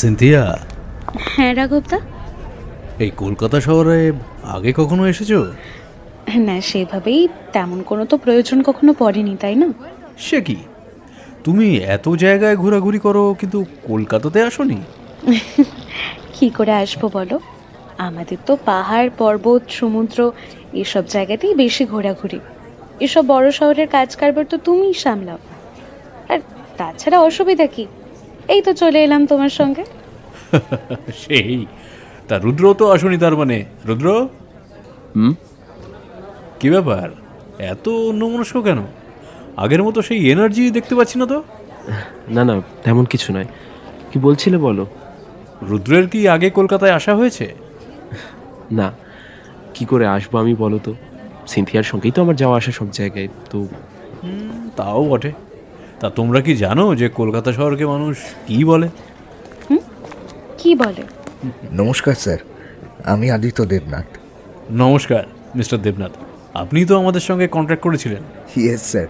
Cynthia. হ্যাঁ রাঘবদা। এই কলকাতা শহরে আগে কখনো এসেছো? না, সেভাবেই তেমন কোনো তো প্রয়োজন কখনো পড়েনি, তাই না? সে কি, তুমি এত জায়গায় ঘোরাঘুরি করো কিন্তু কলকাতাতে আসোনি? কি করে আসবো বলো, আমাদের তো পাহাড় পর্বত সমুদ্র এসব জায়গাতেই বেশি ঘোরাঘুরি। এসব বড় শহরের কাজ কারবার তো তুমিই সামলাও। আর তাছাড়া অসুবিধা কি, এই তো চলে এলাম তোমার সঙ্গে। সেই, তা রুদ্র তো আসোনি তার মানে? রুদ্র, কি ব্যাপার, এত অন্যমনস্ক কেন? আগের মতো সেই এনার্জি দেখতে পাচ্ছি না তো। না না, তেমন কিছু নয়। কি বলছিলে বলো। রুদ্রের কি আগে কলকাতায় আসা হয়েছে? না, কি করে আসবো আমি বলো তো? সিনথিয়ার সঙ্গেই তো আমার যাওয়া আসা সব জায়গায় তো। তাও বটে। তা তোমরা কি জানো যে কলকাতা শহরকে মানুষ কি বলে? কি বলে? নমস্কার স্যার, আমি আদিত্য দেবনাথ। নমস্কার মিস্টার দেবনাথ, আপনি তো আমাদের সঙ্গে কন্ট্যাক্ট করেছিলেন। ইয়েস স্যার,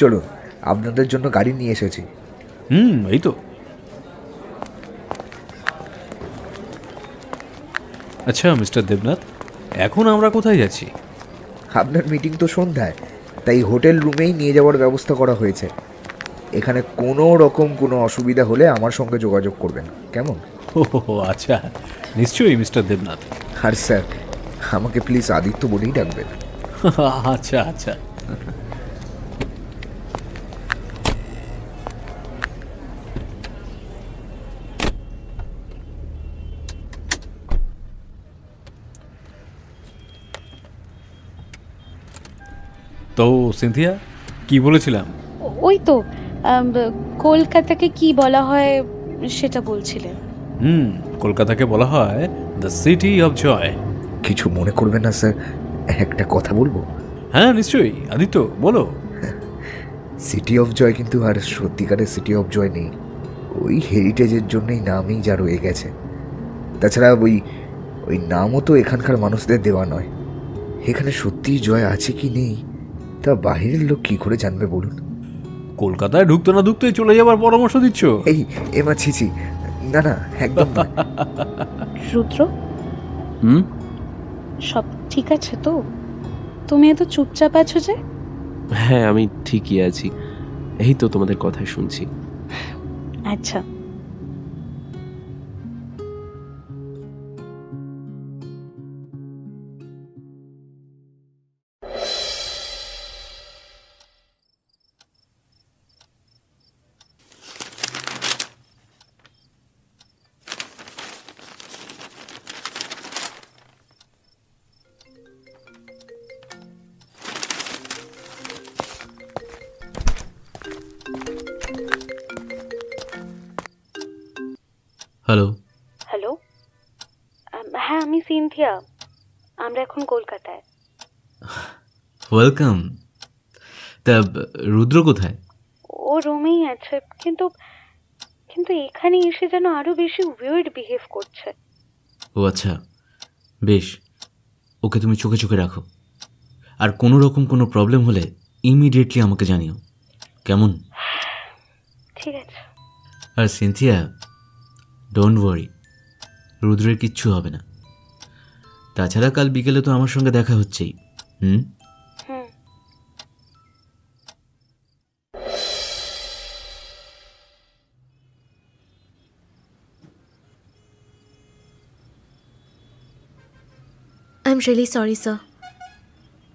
চলুন আপনাদের জন্য গাড়ি নিয়ে এসেছি। এই তো। আচ্ছা মিস্টার দেবনাথ, এখন আমরা কোথায় যাচ্ছি? আপনার মিটিং তো সন্ধ্যায়, তাই হোটেল রুমেই নিয়ে যাওয়ার ব্যবস্থা করা হয়েছে। এখানে কোনো রকম কোনো অসুবিধা হলে আমার সঙ্গে যোগাযোগ করবেন, কেমন? ও আচ্ছা, নিশ্চয়ই মিস্টার দেবনাথ। আর স্যার, আমাকে প্লিজ আদিত্য বলেই ডাকবেন। আচ্ছা আচ্ছা। তো সিনথিয়া, কি বলেছিলাম? ওই তো কলকাতাকে কি বলা হয় সেটা বলছিলেন। কলকাতাকে বলা হয় দ্য সিটি অফ জয়। কিছু মনে করবেন না স্যার, একটা কথা বলবো? হ্যাঁ নিশ্চয়ই আদিত্য, বলো। সিটি অফ জয় কিন্তু আর সত্যিকারের সিটি অফ জয় নেই। ওই হেরিটেজের জন্যই নামই যা রয়ে গেছে। তাছাড়া ওই নামও তো এখানকার মানুষদের দেওয়া নয়। এখানে সত্যিই জয় আছে কি নেই তা বাহিরের লোক কি করে জানবে বলুন? কলকাতায় ঢুকতে না ঢুকতেই চলে যাবার পরামর্শ দিচ্ছ? এই এমা ছিছি, না না, একদম না। রুদ্র, সব ঠিক আছে তো? তুমি এত চুপচাপ আছো যে? হ্যাঁ, আমি ঠিকই আছি। এই তো তোমাদের কথা শুনছি। আচ্ছা। হ্যালো। হ্যালো, হ্যাঁ আমি সিনথিয়া, আমরা এখন কলকাতায়। ওয়েলকাম। তা রুদ্র কোথায়? ও রুমেই আছে, কিন্তু কিন্তু এখানে এসে যেন আরো বেশি উইয়ার্ড বিহেভ করছে। ও আচ্ছা, বেশ, ওকে তুমি চোখে চোখে রাখো, আর কোনো রকম কোনো প্রবলেম হলে ইমিডিয়েটলি আমাকে জানিও, কেমন? ঠিক আছে। আর সিনথিয়া, ডোন্ট ওয়ারি, রুদ্রের কিচ্ছু হবে না। তাছাড়া কাল বিকেলে তো আমার সঙ্গে দেখা হচ্ছেই। I am really sorry sir.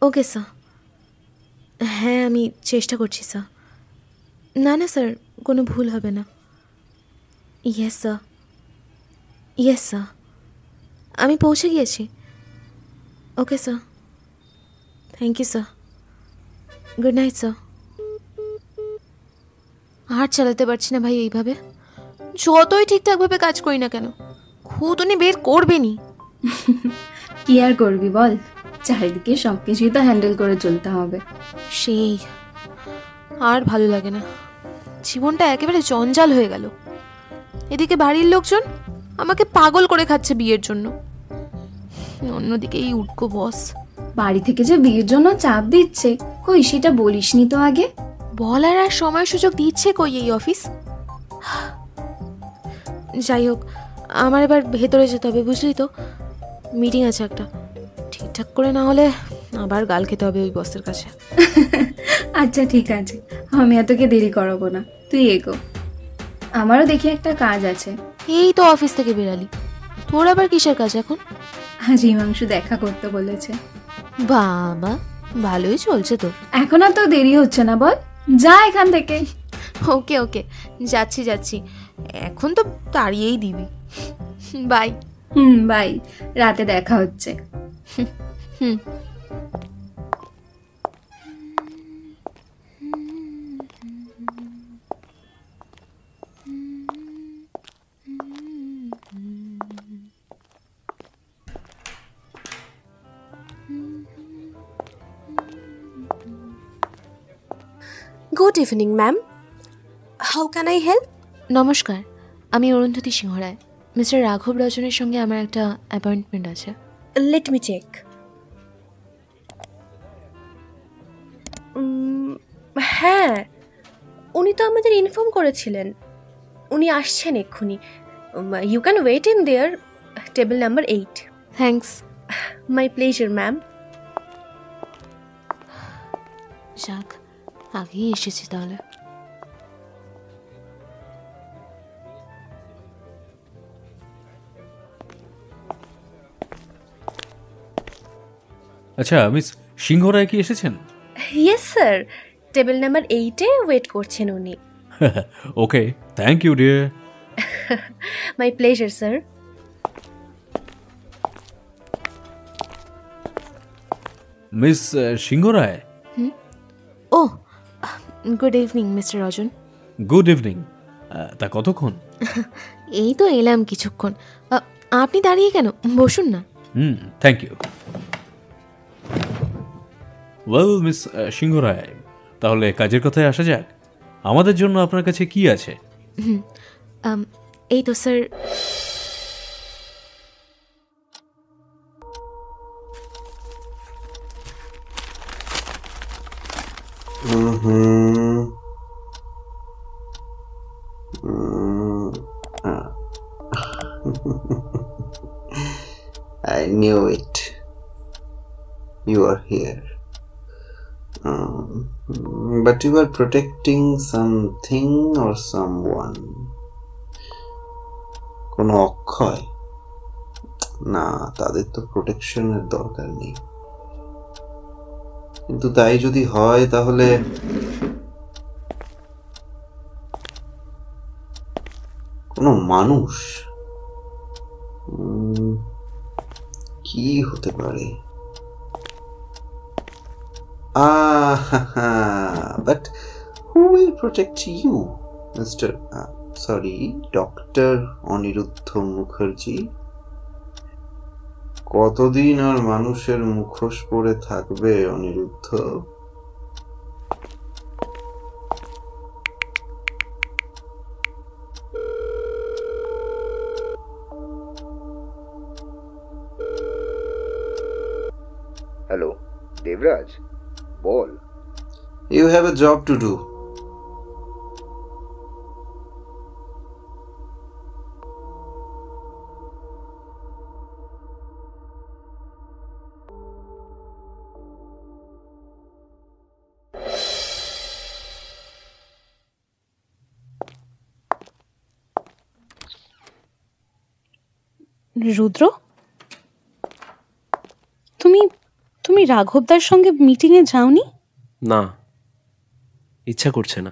Okay sir, হ্যাঁ আমি চেষ্টা করছি স্যার। না না স্যার, কোনো ভুল হবে না। ইয়েস স্যার, ইয়েস স্যার, আমি পৌঁছে গিয়েছি। Okay sir, thank you sir, good night sir. আর চালাতে পারছি না ভাই এইভাবে, যতই ঠিকঠাকভাবে কাজ করি না কেন খুঁতনি বের করবেনি। কি আর করবি বল, চারিদিকে সব কিছুই তো হ্যান্ডেল করে চলতে হবে। সেই আর ভালো লাগে না, জীবনটা একেবারে জঞ্জাল হয়ে গেল। এদিকে বাড়ির লোকজন আমাকে পাগল করে খাচ্ছে বিয়ের জন্য, অন্যদিকে এই উটকো বস বাড়ি থেকে যে বিয়ের জন্য চাপ দিচ্ছে, কই সেটা বলিসনি তো আগে। বলার আর সময় সুযোগ দিচ্ছে কই এই অফিস। যাই হোক, আমার এবার ভেতরে যেতে হবে, বুঝলি তো? মিটিং আছে একটা, ঠিকঠাক করে না হলে আবার গাল খেতে হবে ওই বসের কাছে। আচ্ছা ঠিক আছে, আমি এতকে দেরি করাবো না, তুই এগো। আমারও দেখি একটা কাজ আছে। এই তো অফিস থেকে বেরালি, তোর আবার কিসের কাজ এখন? আজ হিমাংশু দেখা করতে বলেছে। বাবা, ভালোই চলছে তোর। এখন আর তো দেরি হচ্ছে না, বল যা এখান থেকে। ওকে ওকে, যাচ্ছি যাচ্ছি, এখন তো তাড়িয়েই দিবি। বাই। বাই, রাতে দেখা হচ্ছে। হুম। Good evening ma'am, how can I help? নমস্কার, আমি অরুন্ধতী সিংহ রায়। মিস্টার রাঘব রজনের সঙ্গে আমার একটা অ্যাপয়েন্টমেন্ট আছে। Let me check. হ্যাঁ, উনি তো আমাদের ইনফর্ম করেছিলেন উনি আসছেন এক্ষুনি। You can wait in there, table number 8। Thanks. My pleasure ma'am. যাক, আগেই এসেছি তাহলে। আচ্ছা মিস সিংহ রায় কি এসেছেন? ইয়েস স্যার, টেবিল নাম্বার 8-এ ওয়েট করছেন উনি। Okay, thank you dear. My pleasure sir. Miss Singha Roy. Oh, good evening mister Rajan. Good evening. তা কতক্ষণ? এই তো এলাম কিছুক্ষণ। আপনি দাঁড়িয়ে কেন, বসুন না। Thank you. Well miss Singha Roy, তাহলে কাজের কথায় আসা যাক। আমাদের জন্য আপনার কাছে কি আছে? এই তো sir, I knew it. You are here. But you are protecting something or someone. কোনো অক্ষয়? না, তাদের তো প্রোটেকশনের দরকার নেই। কিন্তু তাই যদি হয় তাহলে কোনো মানুষ কি হতে পারে? But who will protect you, Mr. Dr. Aniruddha Mukherjee? কতদিন আর মানুষের মুখোশ পরে থাকবে অনিরুদ্ধ? হ্যালো দেবরাজ, বল। You have a job to do. Rudra, তুমি রাঘবদার সঙ্গে মিটিংয়ে যাওনি? না, ইচ্ছা করছে না।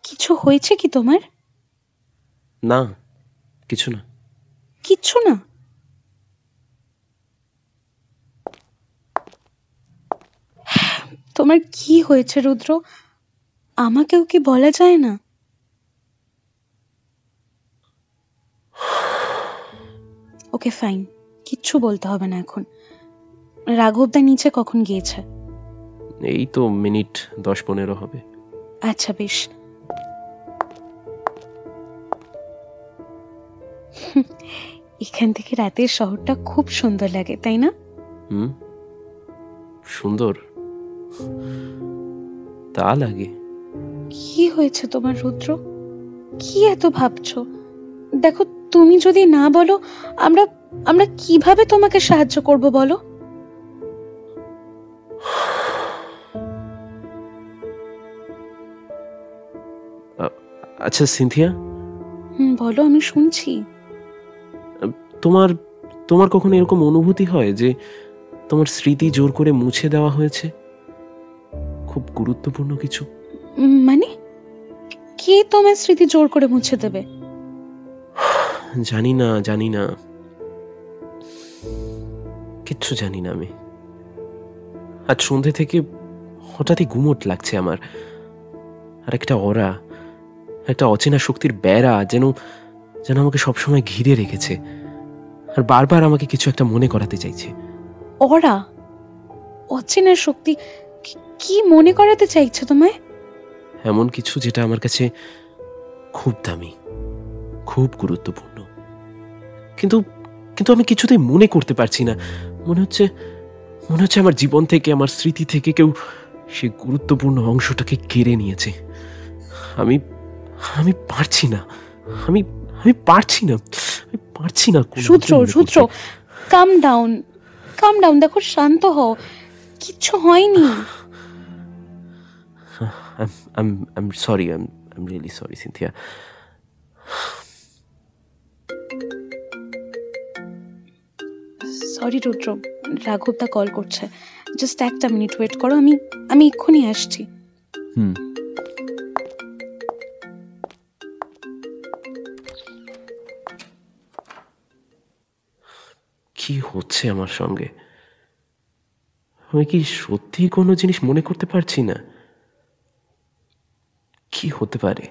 কিছু হয়েছে কি তোমার? না, কিছু না। কিচ্ছু না? তোমার কি হয়েছে রুদ্র? আমাকেও কি বলা যায় না? ওকে ফাইন, কিচ্ছু বলতে হবে না এখন। রাঘবদা নিচে কখন গিয়েছে? এই তো মিনিট 10-15 হবে। আচ্ছা বেশ। এখান থেকে রাতের শহরটা খুব সুন্দর লাগে, তাই না? সুন্দর তা লাগে। কি হয়েছে তোমার রুদ্র? কি এত ভাবছো? দেখো, তুমি যদি না বলো, আমরা আমরা কিভাবে তোমাকে সাহায্য করব বলো? আচ্ছা সিনথিয়া, বলো, আমি শুনছি। তোমার তোমার কখনো এরকম অনুভূতি হয় যে তোমার স্মৃতি জোর করে মুছে দেওয়া হয়েছে? খুব গুরুত্বপূর্ণ কিছু। মানে কে তোমার স্মৃতি জোর করে মুছে দেবে? জানি না, কিচ্ছু জানি না আমি। আজ সন্ধে থেকে হঠাৎই গুমোট লাগছে আমার। আর একটা একটা অচেনা শক্তির বেড়া যেন আমাকে সবসময় ঘিরে রেখেছে, আর বারবার আমাকে কিছু একটা মনে করাতে চাইছে। অচেনা শক্তি? কি মনে করাতে চাইছে তোমায়? এমন কিছু যেটা আমার কাছে খুব দামি, খুব গুরুত্বপূর্ণ, কিন্তু আমি কিছুতেই মনে করতে পারছি না। মনে হচ্ছে আমার জীবন থেকে, আমার স্মৃতি থেকে কেউ সেই গুরুত্বপূর্ণ অংশটাকে কেড়ে নিয়েছে। আমি পারছি না, আমি পারছি না। রুদ্র, কাম ডাউন। দেখো, শান্ত হও, কিচ্ছু হয়নি। I'm sorry. I'm really sorry, Cynthia. Sorry Rudra, রাঘবদা কল করছে। জাস্ট একটা মিনিট ওয়েট করো, আমি এক্ষুনি আসছি। কি হচ্ছে আমার সঙ্গে? আমি কি সত্যি কোনো জিনিস মনে করতে পারছি না? কি হতে পারে?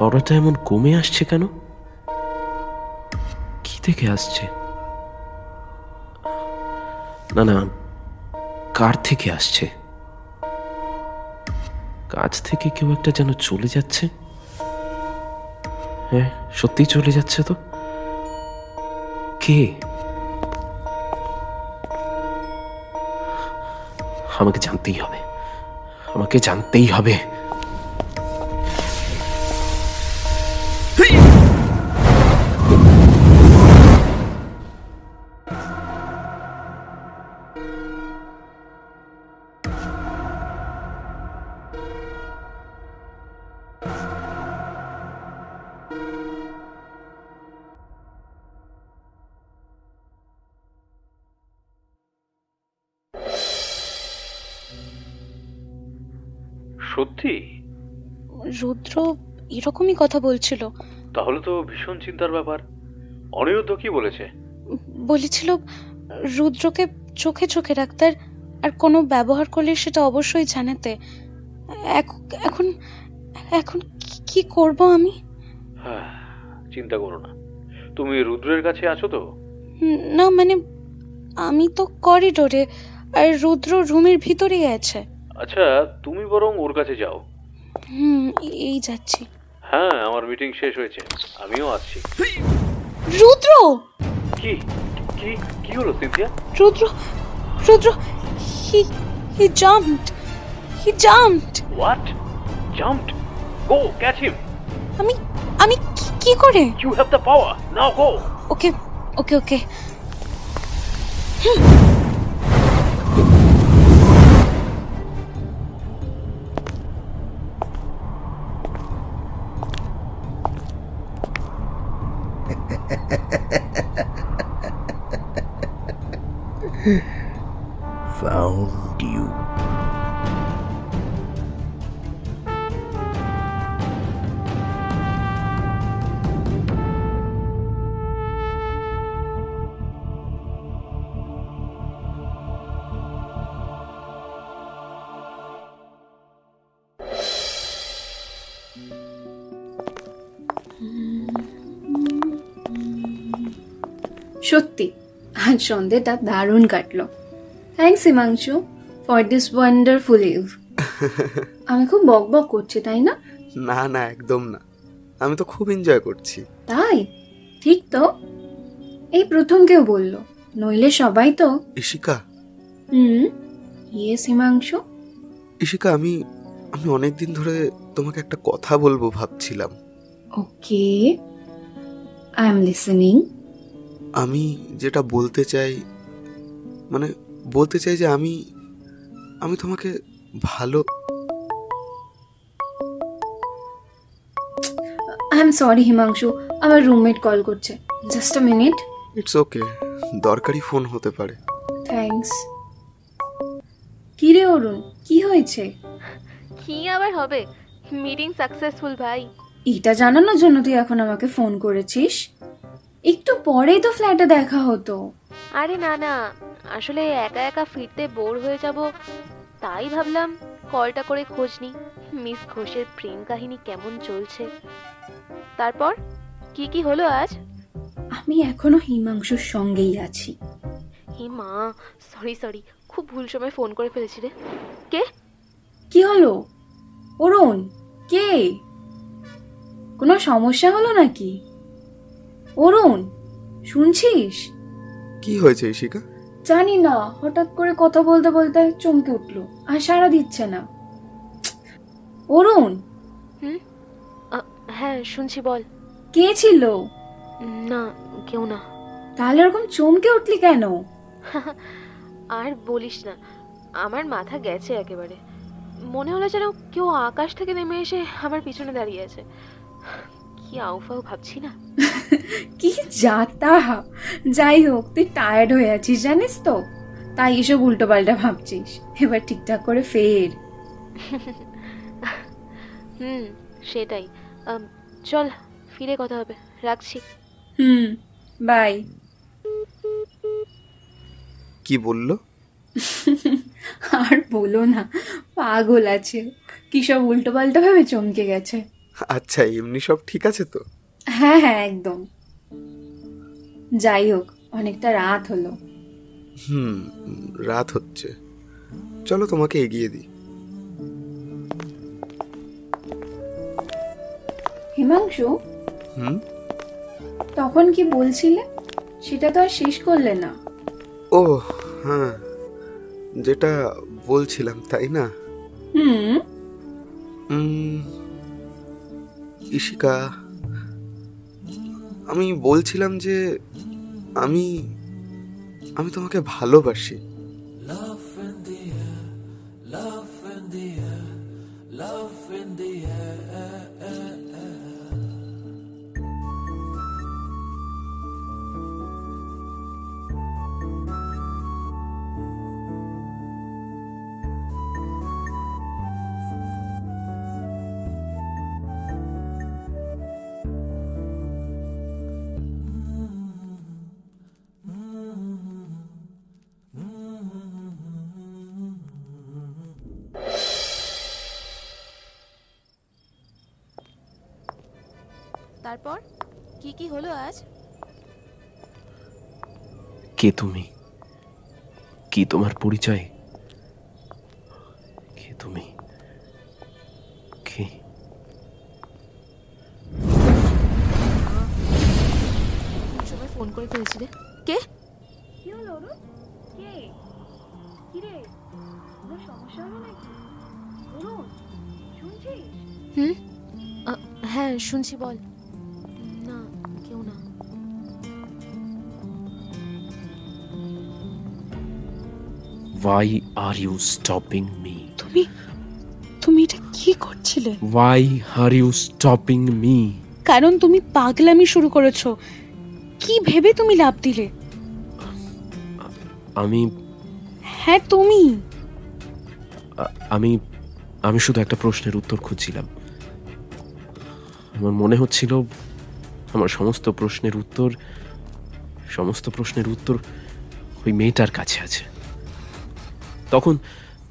অরাটা এমন কমে আসছে কেন? কি থেকে আসছে? না, কার থেকে আসছে? কাছ থেকে কেউ একটা যেন চলে যাচ্ছে। হ্যাঁ, সত্যি চলে যাচ্ছে তো। কে? আমাকে জানতেই হবে। সত্যি? রুদ্র এরকমই কথা বলছিল। তাহলে তো ভীষণ চিন্তার ব্যাপার। অনিরুদ্ধ কি বলেছে? বলেছিল রুদ্রকে চোখে চোখে রাখতে, আর কোনো ব্যবহার করলে সেটা অবশ্যই জানাতে। এখন কি করব আমি? চিন্তা করো না, তুমি রুদ্রের কাছে আছো তো? না, মানে আমি তো করিডোরে, আর রুদ্র রুমের ভিতরেই আছে। আচ্ছা, তুমি বরং ওর কাছে যাও। এই যাচ্ছি। হ্যাঁ, আমার মিটিং শেষ হয়েছে, আমিও আসছি। রুদ্র! কি হলো Cynthia? Rudra, he jumped. What? Jumped? Go catch him. আমি কি করে? You have the power. Now go. Okay. Found you. সত্যি আজ সন্ধ্যেটা দারুণ কাটলো। Thanks Himanshu for this wonderful eve. আমি খুব বক বক করছি তাই না? না না, একদম না, আমি তো খুব এনজয় করছি। তাই? ঠিক তো, এই প্রথম কেউ বলল, নইলে সবাই তো। ইশিকা। ইয়েস হিমাংশু। ইশিকা, আমি অনেকদিন ধরে তোমাকে একটা কথা বলবো ভাবছিলাম। ওকে, আই এম লিসেনিং। আমি যেটা বলতে চাই, মানে বলতে চাই যে আমি তোমাকে ভালো। আই এম সরি হিমাংশু, আমার রুমমেট কল করছে, just a minute. It's okay, দরকারি ফোন হতে পারে। থ্যাঙ্কস। কি রে অরুণ, কি হয়েছে? কি আবার হবে, মিটিং সাকসেসফুল ভাই। এটা জানানোর জন্য তুই এখন আমাকে ফোন করেছিস? একটু পরেই তো ফ্ল্যাটে দেখা হতো। আরে না না, আসলে একা একা ফিরতে বোর হয়ে যাব, তাই ভাবলাম কলটা করে খোঁজ নি মিস ঘোষের প্রেম কাহিনী কেমন চলছে। তারপর কি কি হলো আজ? আমি এখনো হিমাংশুর সঙ্গেই আছি। হে মা, সরি, খুব ভুল সময় ফোন করে ফেলেছি রে। কে? কি হলো অরুণ? কে? কোনো সমস্যা হলো নাকি? অরুণ, শুনছিস? কি হয়েছে ইশিকা? জানি না, হঠাৎ করে কথা বলতে বলতে চমকে উঠলো আর সাড়া দিচ্ছে না। অরুণ। হ্যাঁ শুনছি, বল। কে ছিল? না, কেউ না। তাহলে এরকম চমকে উঠলি কেন? আর বলিস না, আমার মাথা গেছে একেবারে। মনে হলো যেন কেউ আকাশ থেকে নেমে এসে আমার পিছনে দাঁড়িয়ে আছে। কি আউফাউ ভাবছি না। কি যাতা। যাই হোক, তুই টায়ার্ড হয়ে আছিস জানিস তো, তাই এসব উল্টো পাল্টা ভাবছিস। এবার ঠিকঠাক করে ফের। সেটাই। চল ফিরে কথা হবে, রাখছি। বাই। কি বললো? আর বলো না, পাগল আছে, কি সব উল্টো পাল্টা ভাবে চমকে গেছে। আচ্ছা, এমনি সব ঠিক আছে তো? হ্যাঁ একদম। যাই হোক, অনেকটা রাত হলো। রাত হচ্ছে, চলো তোমাকে এগিয়ে দিই। হিমাংশু, তখন কি বলছিলে, সেটা তো আর শেষ করলে না। ও হ্যাঁ, যেটা বলছিলাম তাই না? ইশিকা, আমি বলছিলাম যে আমি তোমাকে ভালোবাসি। তারপর কি কি হলো আজ? কে তুমি? কি তোমার পরিচয়? কে তুমি? কে? সময় ফোন করে ফেলেছি রে। কে? কি হলো অরুণ? কে? কি রে, কোনো সমস্যা হলো নাকি? অরুণ, শুনছিস? হ্যাঁ শুনছি, বল। না, কেউ না। Why are you stopping me? তুমি এটা কি করছিলে? Why are you stopping me? কারণ তুমি পাগলামি শুরু করেছো। কি ভেবে তুমি লাভ দিলে? হ্যাঁ তুমি। আমি শুধু একটা প্রশ্নের উত্তর খুঁজছিলাম। আমার মনে হচ্ছিল আমার সমস্ত প্রশ্নের উত্তর ওই মেয়েটার কাছে আছে।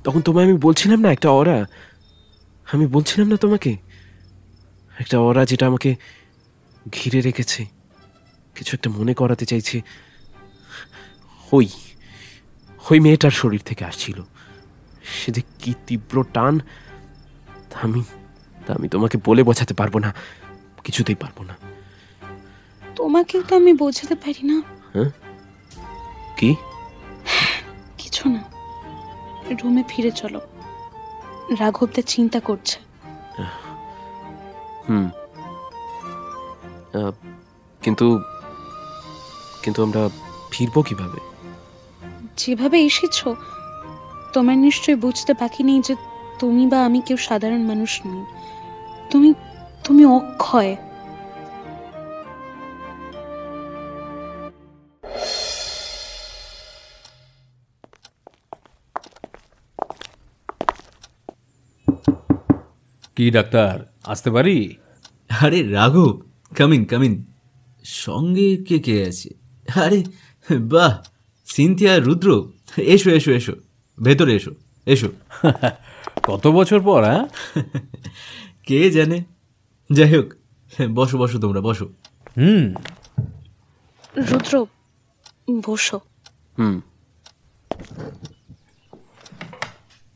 তখন তোমায় আমি বলছিলাম না একটা অরা, আমি বলছিলাম না তোমাকে একটা অরা যেটা আমাকে ঘিরে রেখেছে, কিছু একটা মনে করাতে চাইছে, ওই ওই মেয়েটার শরীর থেকে আসছিল। সে যে কি তীব্র টান, তা আমি তোমাকে বলে বোঝাতে পারবো না, কিছুতেই পারবো না। তোমাকেও তো আমি বোঝাতে পারি না। হ্যাঁ, কি? কিছু না, রুমে ফিরে চলো, রাঘবদা চিন্তা করছে। কিন্তু কিন্তু আমরা ফিরবো কিভাবে? যেভাবে এসেছো, তোমার নিশ্চয়ই বুঝতে বাকি নেই যে তুমি বা আমি কেউ সাধারণ মানুষ নই। তুমি অক্ষয়। কি ডাক্তার, আসতে পারি? আরে রাঘব, কামিন কামিন। সঙ্গে কে কে আছে? আরে বাহ, সিনথিয়া, রুদ্র, এসো এসো এসো, ভেতরে এসো এসো। কত বছর পর, হ্যাঁ? কে জানে। যাই হোক, বসো বসো, তোমরা বসো। রুদ্র, বসো।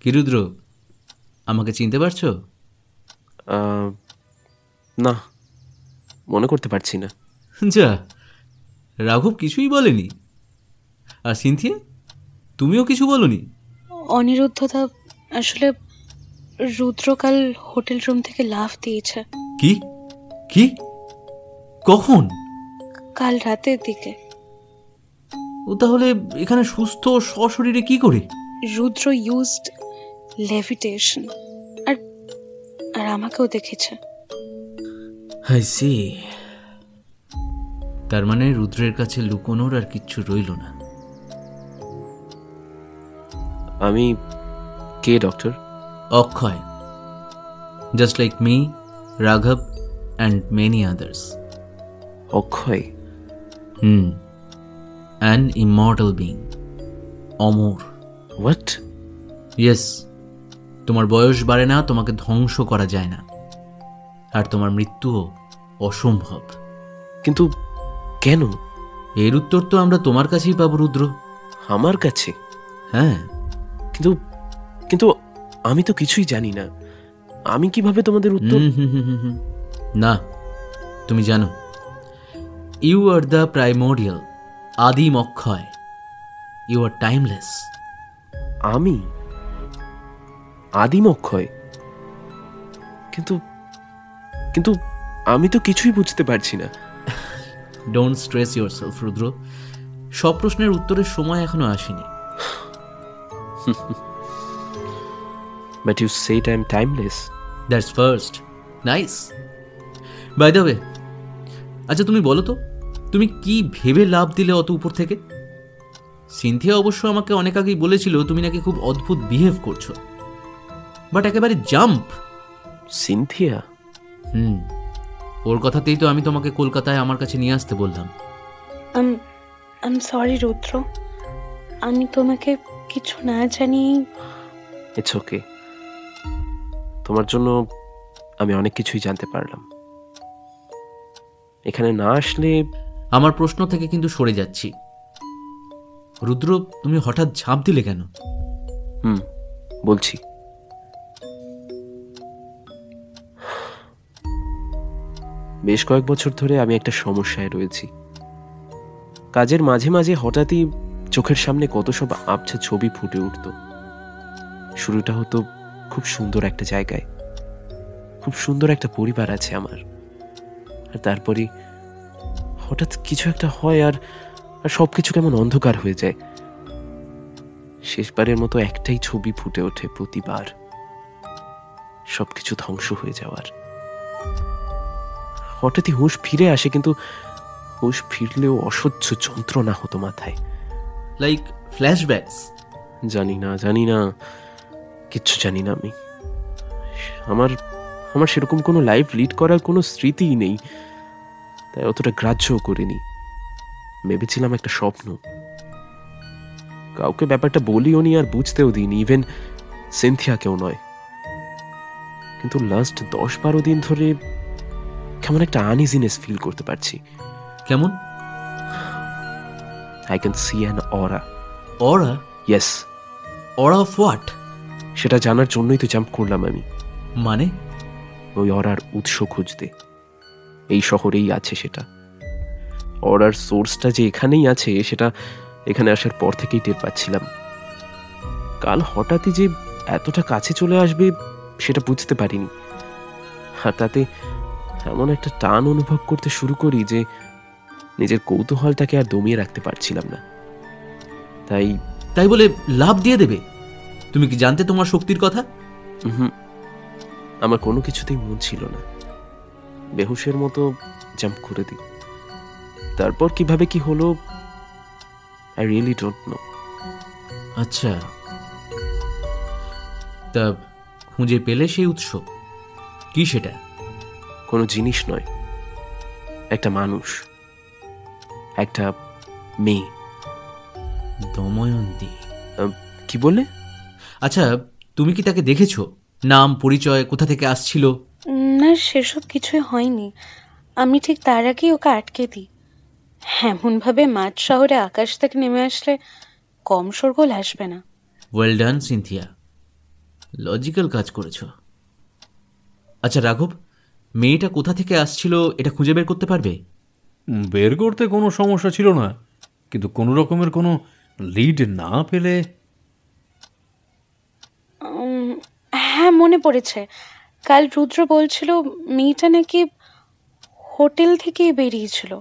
কি রুদ্র, আমাকে চিনতে পারছো? না, মনে করতে পারছি না। যা, রাঘব কিছুই বলেনি? আর সিনথিয়া, তুমিও কিছু বলনি? অনিরুদ্ধদা, আসলে রুদ্র কাল হোটেল রুম থেকে লাফ দিয়েছে। কি কি কখন? কাল রাতের দিকে। ও তাহলে এখানে সুস্থ সশরীরে কি করে? রুদ্র ইউজড লেভিটেশন, আর আমাকেও দেখেছে। I see. তার মানে রুদ্রের কাছে লুকোনোর আর কিচ্ছু রইল না। আমি কে ডক্টর? অক্ষয়, জাস্ট লাইক মি, রাঘব and many others. Akshay? An immortal being, Amar. What? Yes, তোমার বয়স বাড়ে না, তোমাকে ধ্বংস করা যায় না, আর তোমার মৃত্যুও অসম্ভব। কিন্তু কেন? এর উত্তর তো আমরা তোমার কাছেই পাবো রুদ্র। আমার কাছে? হ্যাঁ। কিন্তু কিন্তু আমি তো কিছুই জানি না, আমি কিভাবে তোমাদের উত্তর? না, তুমি জানো, ইউ আর দ্য প্রাইমোরিয়াল, আদিম অক্ষয়। You R timeless. আমি আদিম অক্ষয়? কিন্তু কিন্তু আমি তো কিছুই বুঝতে পারছি না। ডোন্ট স্ট্রেস ইয়োরসেলফ রুদ্র, সব প্রশ্নের উত্তরের সময় এখনো আসেনি। But you said I'm timeless. That's first. Nice. By the way, আচ্ছা তুমি বলো তো, তুমি কি ভেবে লাভ দিলে অত উপর থেকে? সিনথিয়া অবশ্য আমাকে অনেক আগেই বলেছিল তুমি নাকি খুব অদ্ভুত বিহেভ করছো, বাট একেবারে জাম্প। সিনথিয়া? ওর কথাতেই তো আমি তোমাকে কলকাতায় আমার কাছে নিয়ে আসতে বললাম। I'm sorry রুদ্র, আমি তোমাকে কিছু না জানি। ইটস ওকে, তোমার জন্য আমি অনেক কিছুই জানতে পারলাম। এখানে না আসলে আমার প্রশ্ন থেকে কিন্তু সরে যাচ্ছি। রুদ্র, তুমি হঠাৎ ঝাঁপ দিলে কেন? বলছি। বেশ কয়েক বছর ধরে আমি একটা সমস্যায় রয়েছি। কাজের মাঝে মাঝে হঠাৎই চোখের সামনে কত সব আবছা ছবি ফুটে উঠত। শুরুটা হতো খুব সুন্দর একটা জায়গায়, খুব সুন্দর একটা পরিবার আছে আমার, আর তারপরে হঠাৎ কিছু একটা হয় আর সবকিছু কেমন অন্ধকার হয়ে যায়। শেষবারের মতো একটাই ছবি ফুটে ওঠে প্রতিবার, সবকিছু ধ্বংস হয়ে যাওয়ার। হঠাৎই হুঁশ ফিরে আসে, কিন্তু হুঁশ ফিরলেও অসহ্য যন্ত্রণা হতো মাথায়। লাইক ফ্ল্যাশব্যাকস? জানি না, কিচ্ছু জানি না আমি। আমার সেরকম কোনো লাইফ লিড করার কোনো স্মৃতিই নেই, তাই অতটা গ্রাহ্যও করিনি। ভেবেছিলাম একটা স্বপ্ন। কাউকে ব্যাপারটা বলিও নি আর বুঝতেও দিইনি, ইভেন সিনথিয়াকেও নয়। কিন্তু লাস্ট 10-12 দিন ধরে কেমন একটা আনইজিনেস ফিল করতে পারছি। কেমন? I can see an aura. Aura? Yes. Aura of what? সেটা জানার জন্যই তো জাম্প করলাম আমি। মানে? ওই অরার উৎস খুঁজতে। এই শহরেই আছে সেটা। অরার সোর্সটা যে এখানেই আছে সেটা এখানে আসার পর থেকেই টের পাচ্ছিলাম। কাল হঠাৎই যে এতটা কাছে চলে আসবে সেটা বুঝতে পারিনি। আর তাতে এমন একটা টান অনুভব করতে শুরু করি যে নিজের কৌতূহলটাকে আর দমিয়ে রাখতে পারছিলাম না। তাই বলে লাভ দিয়ে দেবে? তুমি কি জানতে তোমার শক্তির কথা? আমার কোনো কিছুতেই মন ছিল না। বেহুশের মতো জাম্প করে দিই। তারপর কিভাবে কি হলো আই রিয়েলি ডোন্ট নো। আচ্ছা, তা খুঁজে পেলে সেই উৎস? কি সেটা? কোনো জিনিস নয়, একটা মানুষ, একটা মেয়ে। দময়ন্তী? কি বললে? আচ্ছা, তুমি কি তাকে দেখেছো? নাম, পরিচয়, কোথা থেকে আসছিল? না, সেসব কিছুই হয়নি। আমি ঠিক তার আগেই ওকে আটকে দিই। এমনভাবে মাঝ শহরে আকাশ থেকে নেমে আসলে কম শোরগোল আসবে না। ওয়েল ডান সিনথিয়া, লজিক্যাল কাজ করেছো। আচ্ছা রাঘব, মেয়েটা কোথা থেকে আসছিল এটা খুঁজে বের করতে পারবে? বের করতে কোনো সমস্যা ছিল না, কিন্তু কোনো রকমের কোনো লিড না পেলে। হ্যাঁ, মনে পড়েছে। কাল রুদ্র বলছিল মেয়েটা নাকি হোটেল থেকেই বেরিয়েছিল,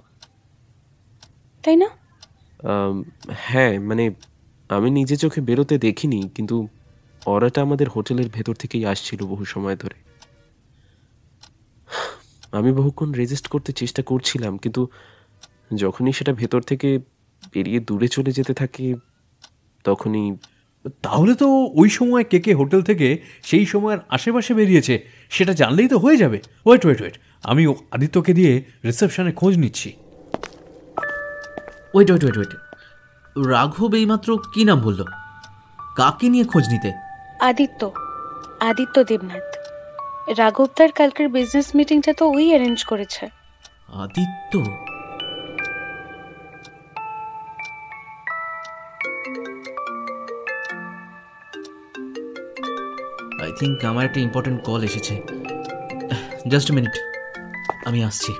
তাই না? হ্যাঁ, মানে আমি নিজে চোখে বেরোতে দেখিনি, কিন্তু অরাটা আমাদের হোটেলের ভেতর থেকেই আসছিল বহু সময় ধরে। আমি বহুক্ষণ রেজিস্ট করতে চেষ্টা করছিলাম, কিন্তু যখনই সেটা ভেতর থেকে বেরিয়ে দূরে চলে যেতে থাকে তখনই। তাহলে তো ওই সময় কে হোটেল থেকে সেই সময়ের আশেপাশে বেরিয়েছে সেটা জানলেই তো হয়ে যাবে। ওয়েট, আমি আদিত্যকে দিয়ে রিসেপশনে খোঁজ নিচ্ছি। ওয়েট, রাঘব এইমাত্র কি নাম বলল? কাকে নিয়ে খোঁজ নিতে? আদিত্য দেবনাথ। রাঘব তার কালকের বিজনেস মিটিংটা তো ওই অ্যারেঞ্জ করেছে। আদিত্য? আই থিঙ্ক আমার একটা ইম্পর্টেন্ট কল এসেছে। জাস্ট এ মিনিট, আমি আসছি।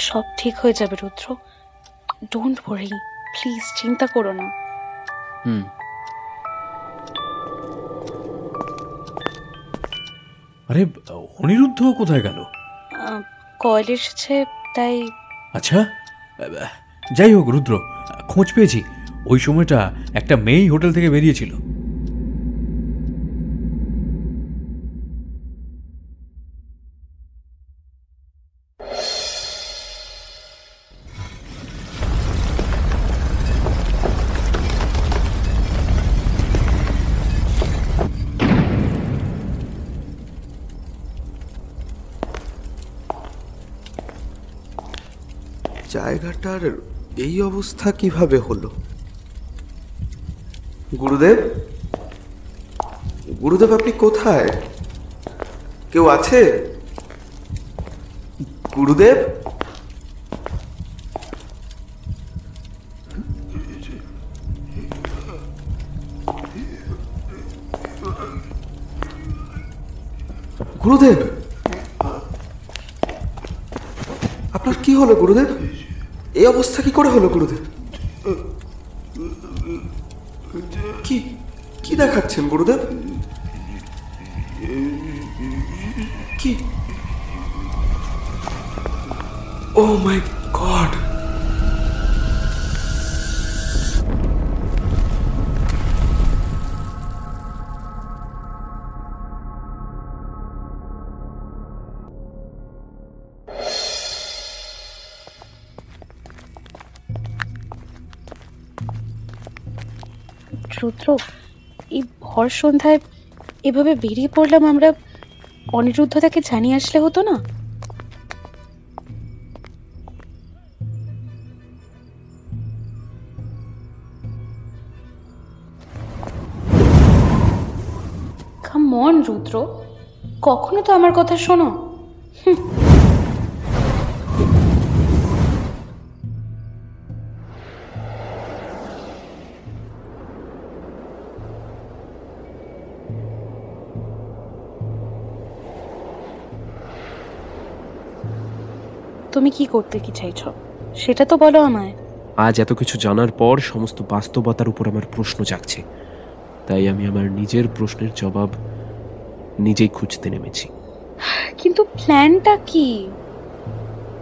সব ঠিক হয়ে যাবে রুদ্র, ডোন্ট ওয়ারি, প্লিজ চিন্তা করো না। আরে অনিরুদ্ধ কোথায় গেল? কল এসেছে তাই। আচ্ছা, যাই হোক রুদ্র, খোঁজ পেয়েছি। ওই সময়টা একটা মেয়েই হোটেল থেকে বেরিয়েছিল। জায়গাটার এই অবস্থা কিভাবে হলো? গুরুদেব, আপনি কোথায়? কেউ আছে? গুরুদেব? গুরুদেব, আপনার কি হলো গুরুদেব? এই অবস্থা কি করে হলো গুরুদেব? কি কি দেখাচ্ছেন গুরুদেব? কি? ও মাই গড! রুদ্র, এই ভর সন্ধ্যায় এভাবে বেরিয়ে পড়লাম আমরা। অনিরুদ্ধ তাকে জানিয়ে আসলে হতো না? কাম অন রুদ্র, কখনো তো আমার কথা শোনো। তুমি কি করতে কি চাইছো সেটা তো বলো আমায়। আজ এত কিছু জানার পর সমস্ত বাস্তবতার উপর আমার প্রশ্ন জাগছে, তাই আমি আমার নিজের প্রশ্নের জবাব নিজেই খুঁজতে নেমেছি। কিন্তু প্ল্যানটা কি?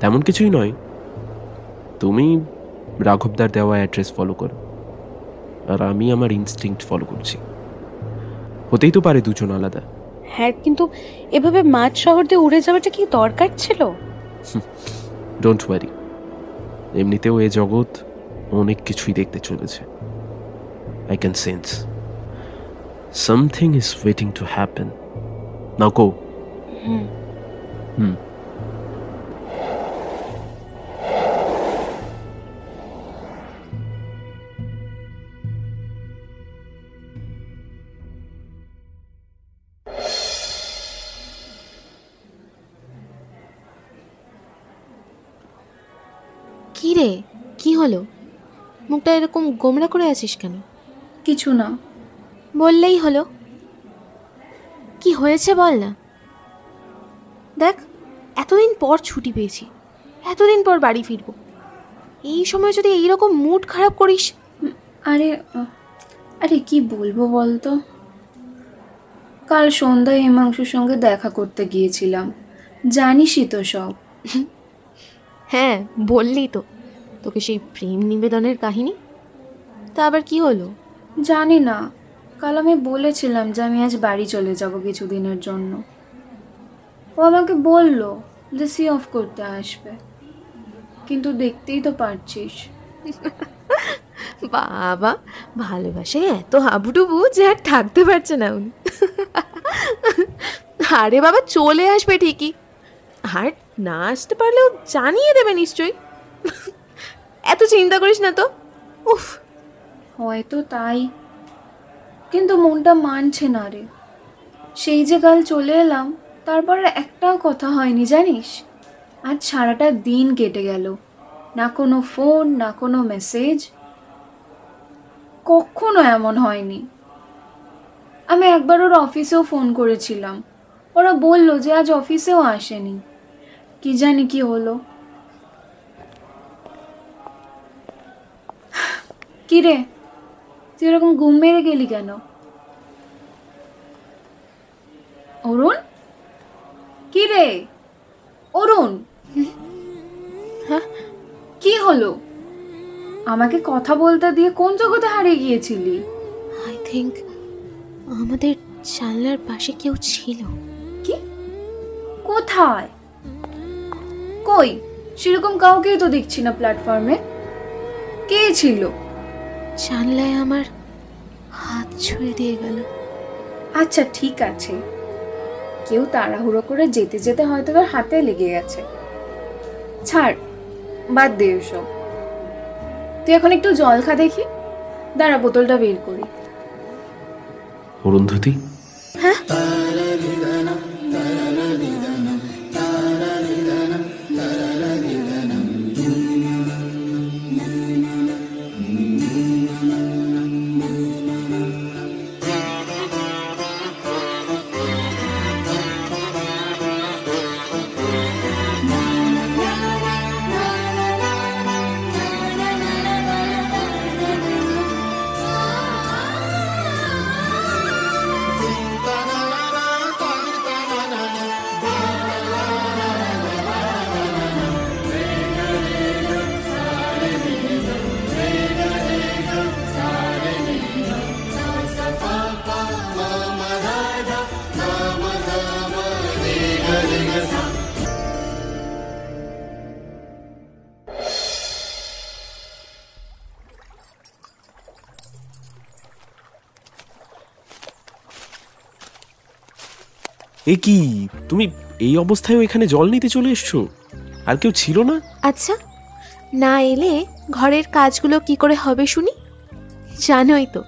তেমন কিছুই নয়, তুমি রাঘবদার দেওয়া অ্যাড্রেস ফলো করো আর আমি আমার ইনস্টিংক্ট ফলো করছি। হতেই তো পারে দুজন আলাদা। হ্যাঁ, কিন্তু এভাবে মাঝ শহর দিয়ে উড়ে যাওয়াটা কি দরকার ছিল? ডোন্ট ওয়ারি, এমনিতেও এ জগৎ অনেক কিছুই দেখতে চলেছে। I can sense something is waiting to happen. Now go. কি রে, কি হলো? মুখটা এরকম গোমড়া করে আছিস কেন? কিছু না। বললেই হলো। কি হয়েছে বল না। দেখ, এতদিন পর ছুটি পেয়েছি, এতদিন পর বাড়ি ফিরবো, এই সময় যদি এইরকম মুড খারাপ করিস। আরে আরে কি বলবো বলতো, কাল সন্ধ্যায় হিমাংশুর সঙ্গে দেখা করতে গিয়েছিলাম, জানিসই তো সব। হ্যাঁ, বললি তো, তোকে সেই প্রেম নিবেদনের কাহিনী। তা আবার কি হলো? জানি না, কাল আমি বলেছিলাম যে আমি আজ বাড়ি চলে যাব কিছুদিনের জন্য। ও আমাকে বলল যে সি অফ করতে আসবে, কিন্তু দেখতেই তো পারছিস। বাবা, ভালোবাসায় এত হাবুডুবু যে আর থাকতে পারছে না উনি। আরে বাবা, চলে আসবে ঠিকই, আর না আসতে পারলেও জানিয়ে দেবে নিশ্চয়ই। এত চিন্তা করিস না তো। উফ, হয়তো তাই, কিন্তু মনটা মানছে না রে। সেই যে কাল চলে এলাম, তারপর একটাও কথা হয়নি জানিস। আজ সারাটা দিন কেটে গেল, না কোনো ফোন না কোনো মেসেজ। কখনো এমন হয়নি। আমি একবার ওর অফিসেও ফোন করেছিলাম, ওরা বলল যে আজ অফিসেও আসেনি। কি জানি কি হলো। কি রে, তুই এরকম ঘুম মেরে গেলি কেন? অরুণ, কি রে অরুণ? কি হলো? আমাকে কথা বলতে দিয়ে কোন জগতে হারিয়ে গিয়েছিলি? আই থিঙ্ক আমাদের জানলার পাশে কেউ ছিল। কি? কোথায়? কই, সেরকম কাউকেই তো দেখছি না প্ল্যাটফর্মে। কে ছিল? জানলায় আমার হাত ছুঁয়ে দিয়ে গেল। আচ্ছা ঠিক আছে, কেউ তাড়াহুড়ো করে যেতে যেতে হয়তো তার হাতে লেগে গেছে। ছাড়, বাদ দে এসব। তুই এখন একটু জল খা দেখি। দাঁড়া, বোতলটা বের করি। অরুন্ধতী, হ্যাঁ? এ কি, তুমি এই অবস্থায় এখানে জল নিতে চলে এসছো? আর কেউ ছিল না? আচ্ছা, না এলে ঘরের কাজগুলো কি করে হবে শুনি? জানোই তো,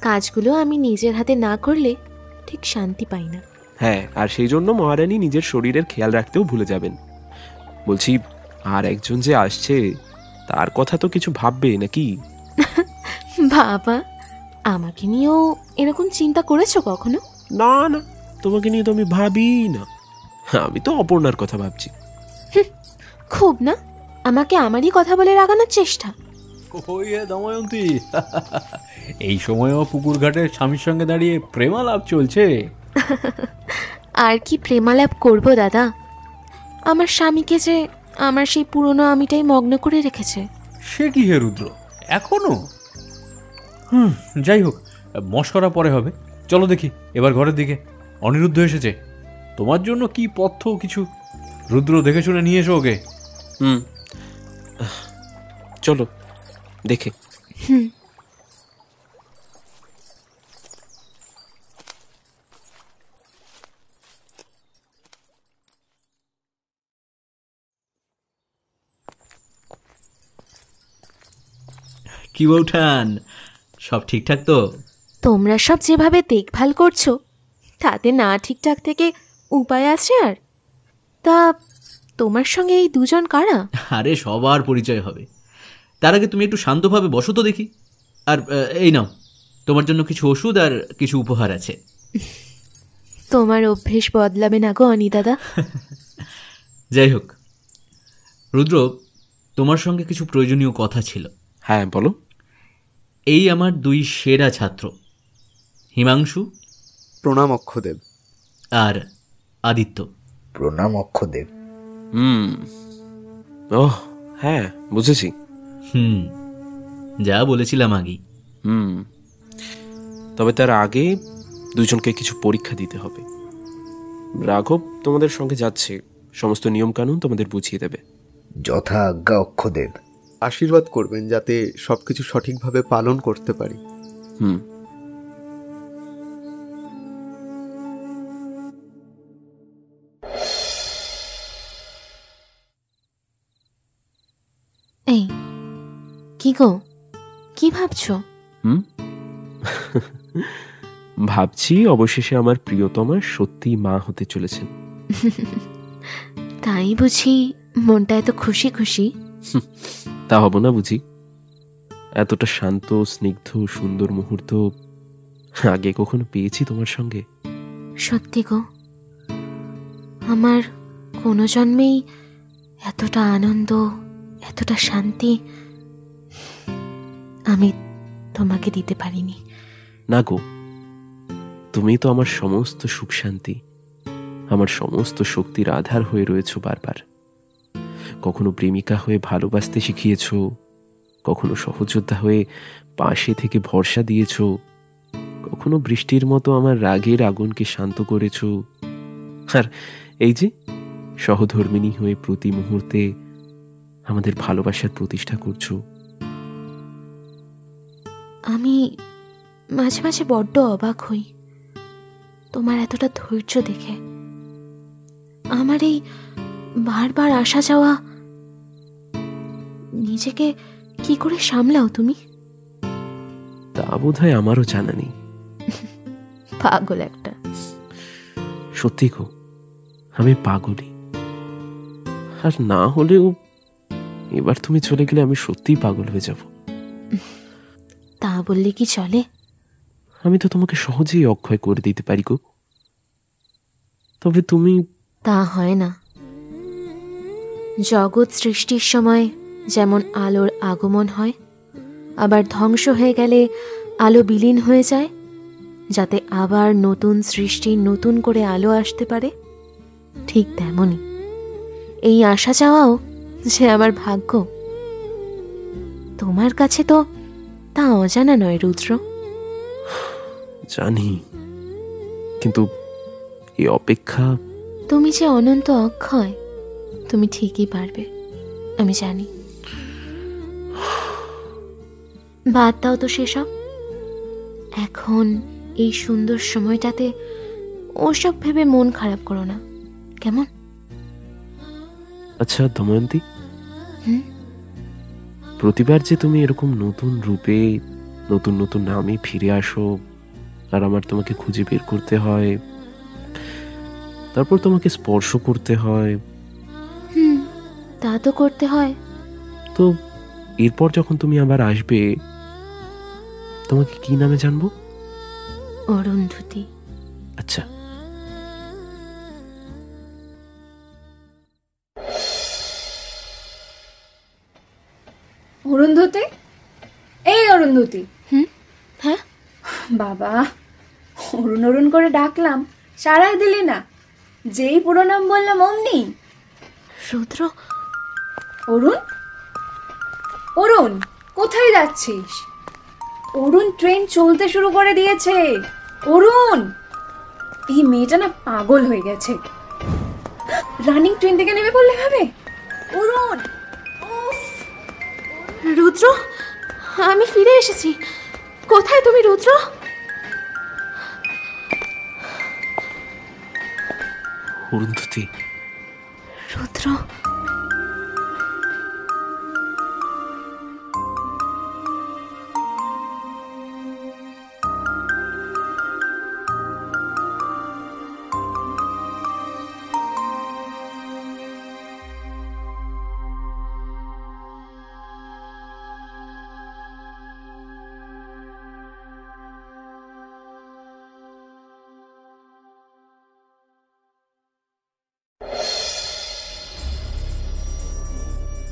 কাজগুলো আমি নিজের হাতে না করলে ঠিক শান্তি পাই না। হ্যাঁ, আর সেই জন্য মহারানী নিজের শরীরের খেয়াল রাখতেও ভুলে যাবেন। বলছি, আর একজন যে আসছে তার কথা তো কিছু ভাববে নাকি? বাবা, আমাকে নিয়েও এরকম চিন্তা করেছো কখনো? না না, তোমাকে নিয়ে তো আমি ভাবি না, আমি তো অপর্ণার কথা ভাবছি। খুব না, আমাকে আমারই কথা বলে রাগানোর চেষ্টা। ওই দময়ন্তী, এই সময়ও পুকুর ঘাটে স্বামীর সঙ্গে দাঁড়িয়ে প্রেমালাপ চলছে। আর কি প্রেমালাপ করব দাদা, আমার স্বামীকে যে আমার সেই পুরনো আমিটাই মগ্ন করে রেখেছে। সে কি হে রুদ্র, এখনো? যাই হোক, মশকরা পরে হবে। চলো দেখি এবার ঘরের দিকে। অনিরুদ্ধ এসেছে, তোমার জন্য কি পথ্য কিছু রুদ্র দেখে শুনে নিয়ে এসো ওকে। চলো দেখে। কি বৌঠান, সব ঠিকঠাক তো? তোমরা সব যেভাবে দেখভাল করছো তাতে না ঠিকঠাক থেকে উপায় আছে আর? তা তোমার সঙ্গে এই দুজন কারা? আরে সবার পরিচয় হবে, তার আগে তুমি একটু শান্তভাবে বসো তো দেখি। আর এই নাও, তোমার জন্য কিছু ওষুধ আর কিছু উপহার আছে। তোমার অভ্যেস বদলাবে না গো অনি দাদা। যাই হোক রুদ্র, তোমার সঙ্গে কিছু প্রয়োজনীয় কথা ছিল। হ্যাঁ বলো। এই আমার 2 সেরা ছাত্র, হিমাংশু প্রণাম অক্ষদেব। আর আদিত্য। প্রণাম অক্ষদেব। ওহ হ্যাঁ, বুঝেছি। যা বলেছিলাম আগেই। তবে তার আগে দুজনকে কিছু পরীক্ষা দিতে হবে। রাঘব তোমাদের সঙ্গে যাচ্ছে, সমস্ত নিয়মকানুন তোমাদের বুঝিয়ে দেবে। যথা আজ্ঞা অক্ষদেব। আশীর্বাদ করবেন যাতে সবকিছু সঠিকভাবে পালন করতে পারি। এই কি গো, কি ভাবছো? ভাবছি অবশেষে আমার প্রিয়তমা সত্যি মা হতে চলেছেন। তাই বুঝি মনটা এত খুশি খুশি? তা হব না বুঝি? এতটা শান্ত, স্নিগ্ধ, সুন্দর মুহূর্ত আগে কখনো পেয়েছি তোমার সঙ্গে? সত্যি গো, আমার কোনো জন্মেই এতটা আনন্দ, এতটা শান্তি আমি তোমাকে দিতে পারিনি। না গো, তুমি তো আমার সমস্ত সুখ শান্তি, আমার সমস্ত শক্তির আধার হয়ে রয়েছো বারবার। কখনো প্রেমিকা হয়ে ভালোবাসতে শিখিয়েছ, কখনো সহযোদ্ধা হয়ে পাশে থেকে ভরসা দিয়েছ, কখনো বৃষ্টির মতো আমার রাগের আগুনকে শান্ত করেছ, আর এই যে সহধর্মিণী হয়ে প্রতি মুহূর্তে আমাদের ভালোবাসার প্রতিষ্ঠা করছো। আমি মাঝে মাঝে বড্ড অবাক হই তোমার এতটা ধৈর্য দেখে। আমার এই বারবার আসা যাওয়া, নিজেকে কি করে সামলাও তুমি? তা বোধহয় আমারও জানা নেই। পাগল একটা। সত্যি গো, আমি পাগলই। আর না হলেও এবার তুমি চলে গেলে আমি সত্যিই পাগল হয়ে যাব। তা বললে কি চলে? আমি তো তোমাকে সহজেই অক্ষয় করে দিতে পারি গো। তবে তুমি... তা হয় না। জগৎ সৃষ্টির সময় যেমন আলোর আগমন হয়, আবার ধ্বংস হয়ে গেলে আলো বিলীন হয়ে যায়, যাতে আবার নতুন সৃষ্টির নতুন করে আলো আসতে পারে, ঠিক তেমনই এই আশা চাওয়াও যে আমার ভাগ্য। তোমার কাছে তো তা অজানা নয় রুদ্র। জানি, কিন্তু এই অপেক্ষা... তুমি যে অনন্ত অক্ষয়, তুমি ঠিকই পারবে, আমি জানি। বাদ দাও তো সেসব। এখন এই সুন্দর সময়টাতে ওসব ভেবে মন খারাপ করো না, কেমন? আচ্ছা দময়ন্তী, প্রতিবার যে তুমি এরকম নতুন রূপে, নতুন নতুন নামে ফিরে আসো, আর আমার তোমাকে খুঁজে বের করতে হয়, তারপর তোমাকে স্পর্শ করতে হয়। তা তো করতে হয়। তো এরপর যখন তুমি আবার আসবে, তোমাকে কি নামে জানবো? অরুন্ধতী। আচ্ছা। অরুন্ধতী, এই অরুন্ধতী। হ্যাঁ বাবা, অরুণ অরুণ করে ডাকলাম, সারাই দিলি না। যেই পুরো নাম বললাম অমনি। রুদ্র, অরুণ, অরুণ কোথায় যাচ্ছিস? অরুণ ট্রেন চলতে শুরু করে দিয়েছে। অরুণ, এই মেয়েটা না পাগল হয়ে গেছে। রানিং ট্রেন থেকে নেমে পড়লে ভাবে। অরুণ, রুদ্র, আমি ফিরে এসেছি। কোথায় তুমি রুদ্র? অরুন্ধতী, রুদ্র,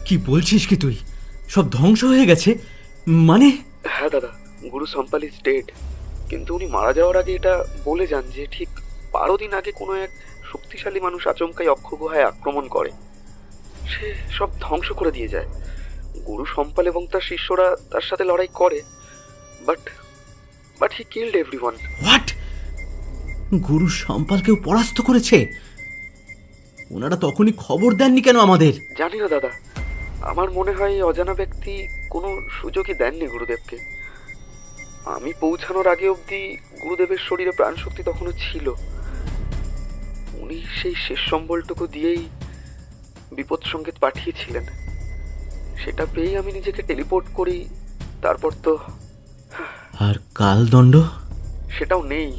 কি বলছিস কি তুই? সব ধ্বংস হয়ে গেছে মানে? হ্যাঁ দাদা, গুরু সম্পাল ইজ ডেড। কিন্তু উনি মারা যাওয়ার আগে এটা বলে যান যে ঠিক 12 দিন আগে কোনো এক শক্তিশালী মানুষ আচমকাই অক্ষ গুহায় আক্রমণ করে, সে সব ধ্বংস করে দিয়ে যায়। গুরু সম্পাল এবং তার শিষ্যরা তার সাথে লড়াই করে, but he killed everyone. What? গুরু সম্পালকেও পরাস্ত করেছে? ওনারা তখনই খবর দেননি কেন আমাদের? জানি না দাদা, আমার মনে হয় অজানা ব্যক্তি কোনো সুযোগই দেননি গুরুদেবকে। আমি পৌঁছানোর আগে অবধি গুরুদেবের শরীরে প্রাণশক্তি তখনও ছিল। উনি সেই শেষ সম্বলটুকু দিয়েই বিপদ সংকেত পাঠিয়েছিলেন। সেটা পেয়েই আমি নিজেকে টেলিপোর্ট করি। তারপর তো আর কালদণ্ড? সেটাও নেই।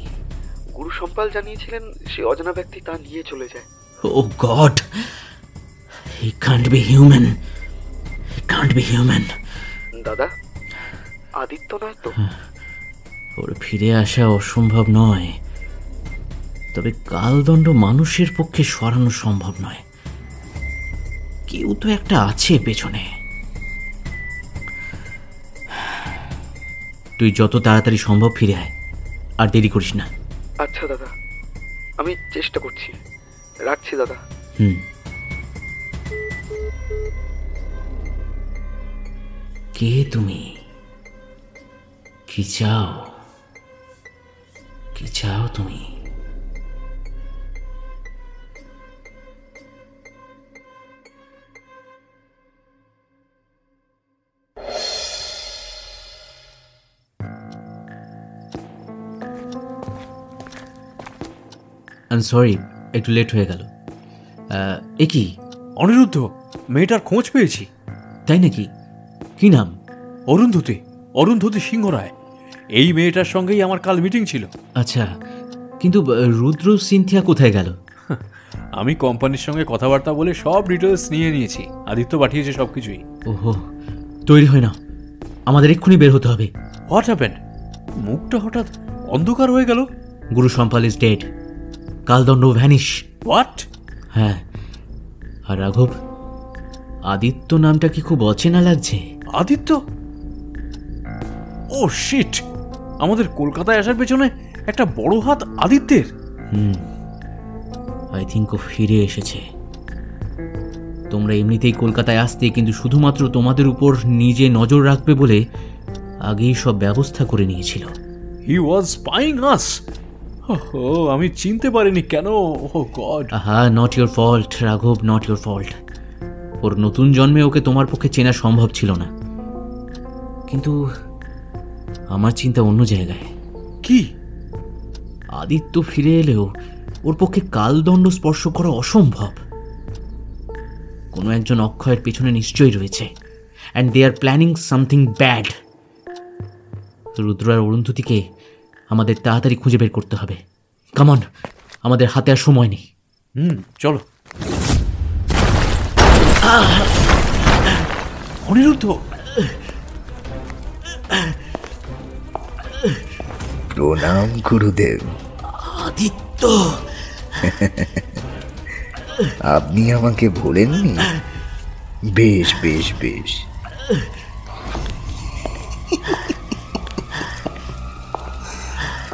গুরু সম্পাল জানিয়েছিলেন সে অজানা ব্যক্তি তা নিয়ে চলে যায়। Oh God! He can't be human. He can't be human. দাদা, আদিত্য নয় তো? ওর ফিরে আসা অসম্ভব নয়, তবে কালদণ্ড মানুষের পক্ষে সরানো সম্ভব নয়। কেউ তো একটা আছে পেছনে। তুই যত তাড়াতাড়ি সম্ভব ফিরে আয়, আর দেরি করিস না। আচ্ছা দাদা, আমি চেষ্টা করছি। রাখছি দাদা। কে তুমি? কি চাও? কি চাও তুমি? আই সরি, একটু লেট হয়ে গেল। এ কি? অনিরুদ্ধ, মেয়েটার খোঁজ পেয়েছি। তাই নাকি? কি নাম? অরুন্ধতী, অরুন্ধতী সিংহ রায়। এই মেয়েটার সঙ্গেই আমার কাল মিটিং ছিল। আচ্ছা, কিন্তু রুদ্র সিনথিয়া কোথায় গেল? আমি কোম্পানির সঙ্গে কথাবার্তা বলে সব ডিটেলস নিয়ে নিয়েছি। আদিত্য পাঠিয়েছে সবকিছুই। ওহো, তৈরি হয় না, আমাদের এক্ষুনি বের হতে হবে। What happened? মুখটা হঠাৎ অন্ধকার হয়ে গেল। গুরু সম্পাল ইজ ডেড। কালদণ্ড ভ্যানিশ। হোয়াট? হ্যাঁ। আর রাঘব, আদিত্য নামটা কি খুব অচেনা লাগছে? আদিত্য? ও শিট! আমাদের কলকাতায় আসার পেছনে একটা বড় হাত আদিত্যের। আই থিঙ্ক ও ফিরে এসেছে। তোমরা এমনিতেই কলকাতায় আসতে, কিন্তু শুধুমাত্র তোমাদের উপর নিজে নজর রাখবে বলে আগেই সব ব্যবস্থা করে নিয়েছিল। হি ওয়াজ স্পাইং আস। ও, আমি চিনতে পারিনি কেন। ও গড। আহা, নট ইওর ফল্ট রাঘব, নট ইওর ফল্ট। ওর নতুন জন্মে ওকে তোমার পক্ষে চেনা সম্ভব ছিল না, কিন্তু আমার চিন্তা অন্য জায়গায়। কি? আদিত্য ফিরে এলেও ওর পক্ষে কালদণ্ড স্পর্শ করা অসম্ভব। কোনো একজন অক্ষয়ের পেছনে নিশ্চয়ই রয়েছে, and they are planning something bad. Rudra আর অরুন্ধতীকে আমাদের তাড়াতাড়ি খুঁজে বের করতে হবে। কাম অন, আমাদের হাতে আর সময় নেই। চলো। অনিরুদ্ধ, প্রণাম গুরুদেব। আদিত্য, আপনি আমাকে ভোলেননি? বেশ বেশ বেশ,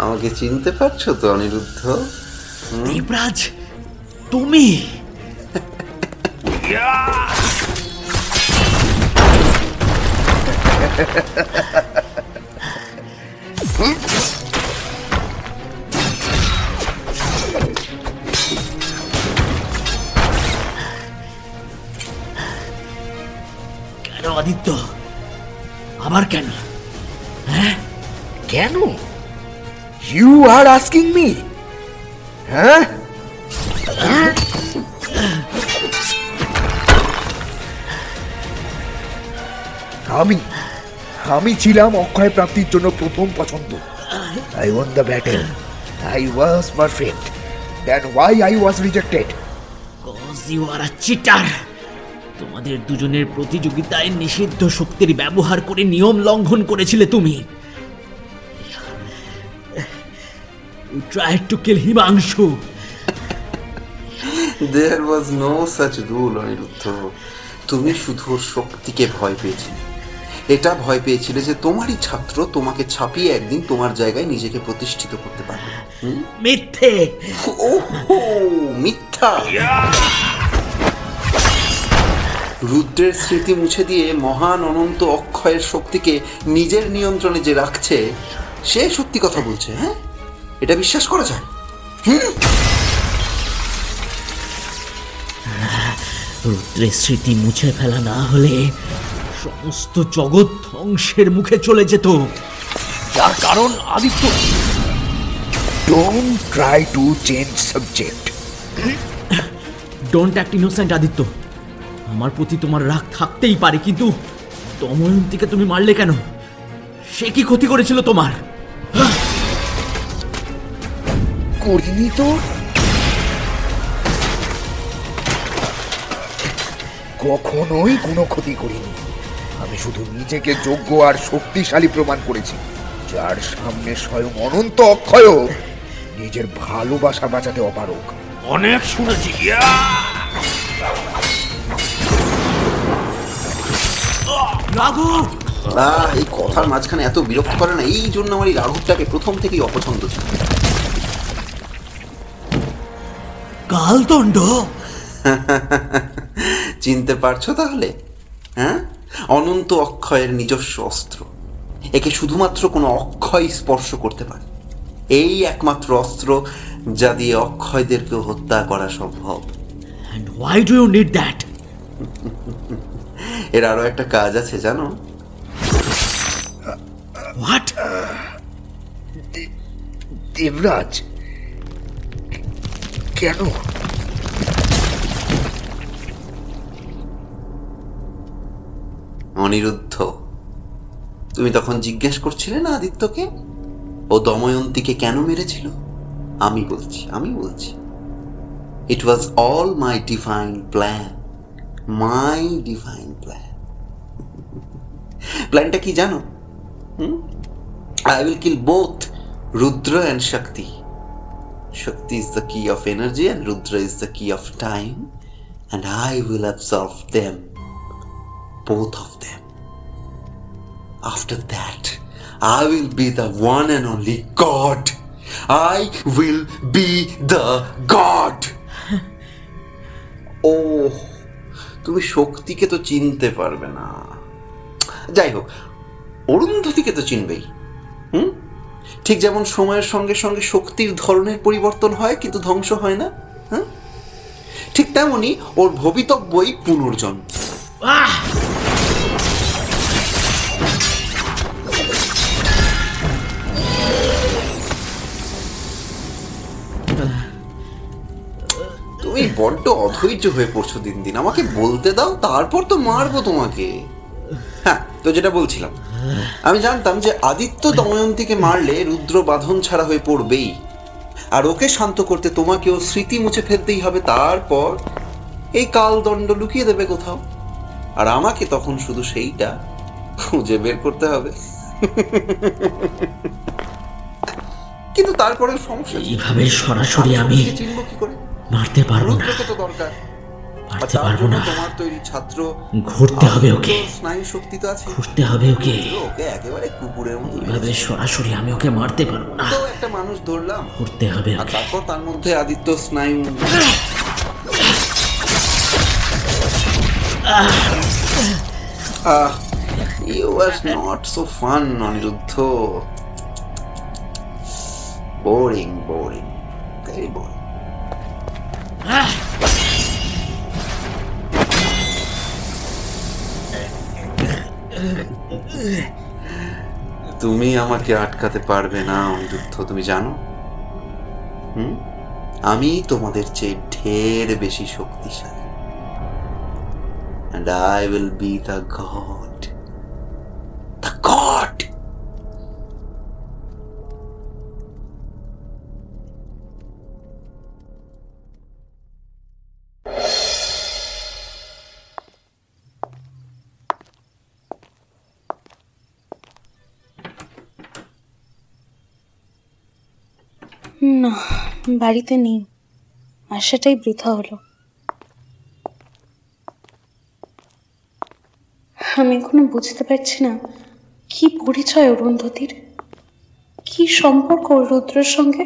আমাকে চিনতে পারছো তো অনিরুদ্ধ? দেবরাজ, তুমি? কেন আদিত্য, আবার কেন? হ্যাঁ, কেন? You are asking me? হ্যাঁ, আমি ছিলাম অক্ষয় প্রাপ্তির জন্য প্রথম পছন্দ। I won the battle, I was perfect, then why I was rejected? Cause you are a cheater. তোমাদের দুজনের প্রতিযোগিতায় নিষিদ্ধ শক্তির ব্যবহার করে নিয়ম লঙ্ঘন করেছিলে তুমি। You tried to kill Himanshu. There was no such rule, Aniruddha. তুমি শুধু ওর শক্তিকে ভয় পেয়েছিলে। এটা ভয় পেয়েছিলে যে তোমারই ছাত্র তোমাকে ছাপিয়ে একদিন তোমার জায়গায় নিজেকে প্রতিষ্ঠিত করতে পারবে। মিথ্যে। ওহো, মিথ্যা। রুদ্রের স্মৃতি মুছে দিয়ে মহান অনন্ত অক্ষয়ের শক্তিকে নিজের নিয়ন্ত্রণে যে রাখছে, সে সত্যি কথা বলছে। হ্যাঁ, এটা বিশ্বাস করা যায়? রুদ্রের স্মৃতি মুছে ফেলা না হলে সমস্ত জগৎ ধ্বংসের মুখে চলে যেত। যার কারণ Aditya. Don't try to change subject. Don't act innocent Aditya. আমার প্রতি তোমার রাগ থাকতেই পারে, কিন্তু দময়ন্তীকে তুমি মারলে কেন? সে কি ক্ষতি করেছিল তোমার? করিনি তো। কখনোই কোনো ক্ষতি করিনি। আমি শুধু নিজেকে যোগ্য আর শক্তিশালী প্রমাণ করেছি, যার সামনে স্বয়ং অনন্ত অক্ষয়ও নিজের ভালোবাসা বাঁচাতে অপারগ। অনেক শুনেছি। রাঘব, এই কথার মাঝখানে এত বিরক্ত করে না। এই জন্য আমার এই রাঘবটাকে প্রথম থেকেই অপছন্দ ছিল। কালদণ্ড চিনতে পারছো তাহলে? হ্যাঁ, অনন্ত অক্ষয়ের নিজস্ব অস্ত্র। একে শুধুমাত্র কোনো অক্ষয় স্পর্শ করতে পারে। এই একমাত্র অস্ত্র যা দিয়ে অক্ষয়দেরকেও হত্যা করা সম্ভব। And why do you need that? এর আরো একটা কাজ আছে জানো? What? দেবরাজ, কেন? অনিরুদ্ধ, তুমি তখন জিজ্ঞেস করছিলে না আদিত্যকে ও দময়ন্তীকে কেন মেরেছিল? আমি বলছি it was all my divine plan. My divine plan. প্ল্যানটা কি জানো? I will kill both Rudra and Shakti. Shakti is the key of energy and Rudra is the key of time, and I will absorb them, both of them. After that, I will be the one and only God. I will be the God. Oh, তুমি শক্তিকে তো চিনতে পারবে না। যাই হোক, অরুন্ধতিকে তো চিনবেই। ঠিক যেমন সময়ের সঙ্গে সঙ্গে শক্তির ধরনের পরিবর্তন হয় কিন্তু ধ্বংস হয় না, ঠিক তেমনি ওর ভবিতব্যই পুনর্জন্ম। তুমি বড্ড অধৈর্য হয়ে পড়ছো দিন দিন। আমাকে বলতে দাও, তারপর তো মারবো তোমাকে। হ্যাঁ, তো যেটা বলছিলাম, আমি জানতাম যে আদিত্য দময়ন্তীকে মারলে রুদ্র বাঁধন ছাড়া হয়ে পড়বেই, আর ওকে শান্ত করতে তোমাকেও স্মৃতি মুছে ফেলতেই হবে। তারপর এই কালদণ্ড লুকিয়ে দেবে কোথাও, আর আমাকে তখন শুধু সেইটা খুঁজে বের করতে হবে। কিন্তু তারপরে সমস্যা, এইভাবে সরাসরি আমি চিনব কি করে? মারতে পারবো না। রুদ্রকে তো দরকার। আর পারতে তার পারবো জন্য না। তোমার তৈরি ছাত্র ঘুরতে হবে ওকে, আদিত্যর স্নায়ু শক্তি তো আছে। ঘুরতে হবে ওকে। ওকে একেবারে কুকুরের মতো এভাবে সরাসরি আমি ওকে মারতে পারবো না, তো একটা মানুষ ধরলাম, ঘুরতে হবে আর ওকে। তারপর তার মধ্যে আদিত্য স্নায়ু। You was not so fun, Aniruddha. Boring, very boring. তুমি আমাকে আটকাতে পারবে না অনিরুদ্ধ, তুমি জানো। আমি তোমাদের চেয়ে ঢের বেশি শক্তিশালী। And I will be the god. The god! না, বাড়িতে নেই, আসাটাই বৃথা হলো। আমি এখনো বুঝতে পারছি না কি পরিচয় অরুন্ধতির, কি সম্পর্ক রুদ্রের সঙ্গে।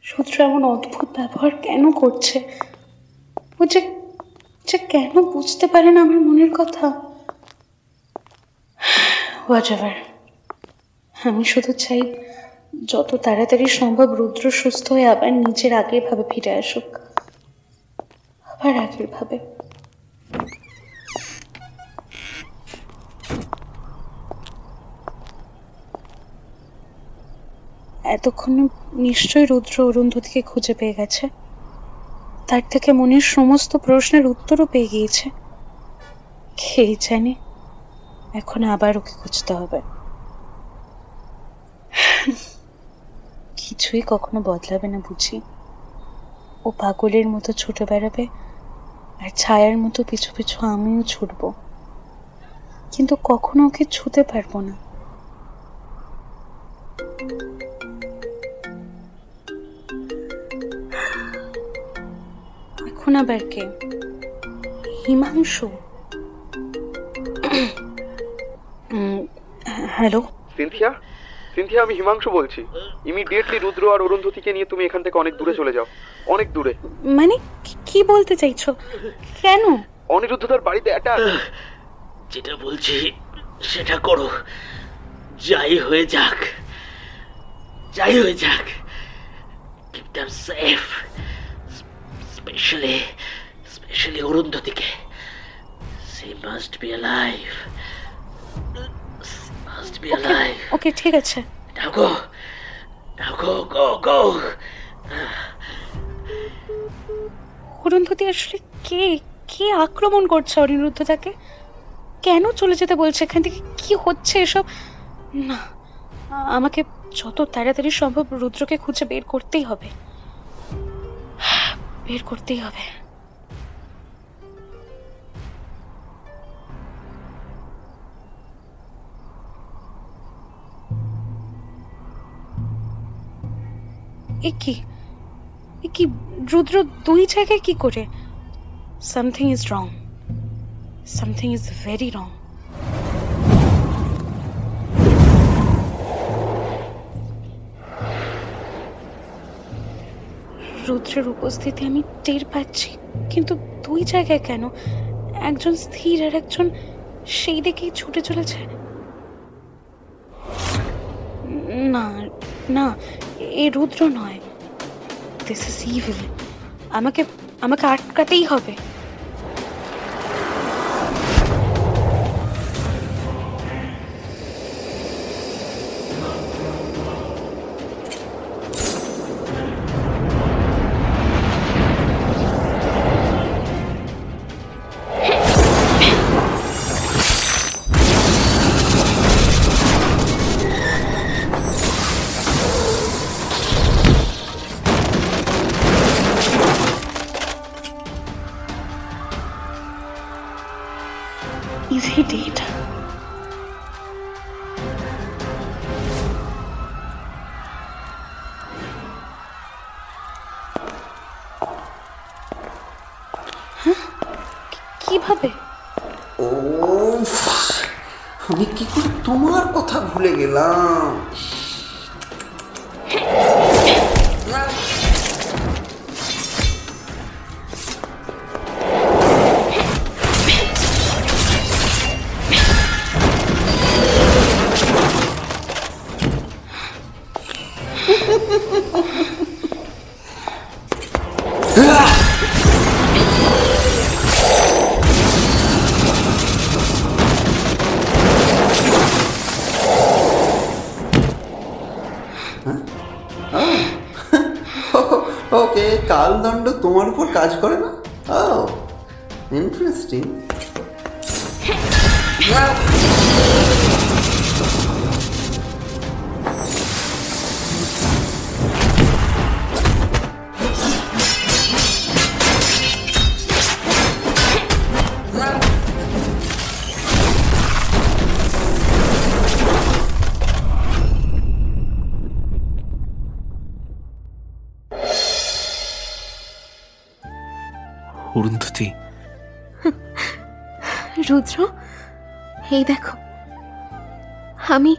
রুদ্র এমন অদ্ভুত ব্যবহার কেন করছে? ও যে কেন বুঝতে পারে না আমার মনের কথা? হোয়াটএভার, আমি শুধু চাই যত তাড়াতাড়ি সম্ভব রুদ্র সুস্থ হয়ে আবার নিজের আগের ভাবে ফিরে আসুক, আবার আগের ভাবে। এতক্ষণ নিশ্চয়ই রুদ্র অরুন্ধতিকে খুঁজে পেয়ে গেছে, তার থেকে মনের সমস্ত প্রশ্নের উত্তরও পেয়ে গিয়েছে। কে জানে এখন আবার ওকে খুঁজতে হবে। কিছুই কখনো বদলাবে না বুঝি। ও পাগলের মতো ছুটে বেড়াবে, আর ছায়ার মতো পিছু পিছু আমিও ছুটব, কিন্তু কখনো ওকে ছুতে পারবো না। এখন আবার কে? হিমাংশু? হ্যালো সিনথিয়া, আমি হিমাংশু বলছি। ইমিডিয়েটলি রুদ্র আর অরুন্ধতিকে নিয়ে তুমি এখান থেকে অনেক দূরে চলে যাও, অনেক দূরে। মানে কি বলতে চাইছো? কেন? অনিরুদ্ধ তার বাড়িতে অ্যাটাক। যেটা বলছি সেটা করো, যাই হয়ে যাক, যাই হয়ে যাক। Keep them safe, especially অরুন্ধতিকে। She must be alive. ওকে ঠিক আছে। Now go. অরুন্ধতি আসলে কে আক্রমণ করছে অনিরুদ্ধতাকে? কেন চলে যেতে বলছে এখান থেকে? কি হচ্ছে এসব? না, আমাকে যত তাড়াতাড়ি সম্ভব রুদ্রকে খুঁজে বের করতেই হবে। এ কি রুদ্র দুই জায়গায় কি করে? Something is wrong. Something is very wrong. রুদ্রের উপস্থিতি আমি টের পাচ্ছি, কিন্তু দুই জায়গায় কেন? একজন স্থির আর একজন সেই দিকেই ছুটে চলেছে। না, এ রুদ্র নয়। This is evil. আমাকে আটকাতেই হবে। আমি কি করে তোমার কথা ভুলে গেলাম। ওকে, কালদণ্ড তোমার উপর কাজ করে না? ইন্টারেস্টিং। অরুন্ধতী, রুদ্র, এই দেখো, আমি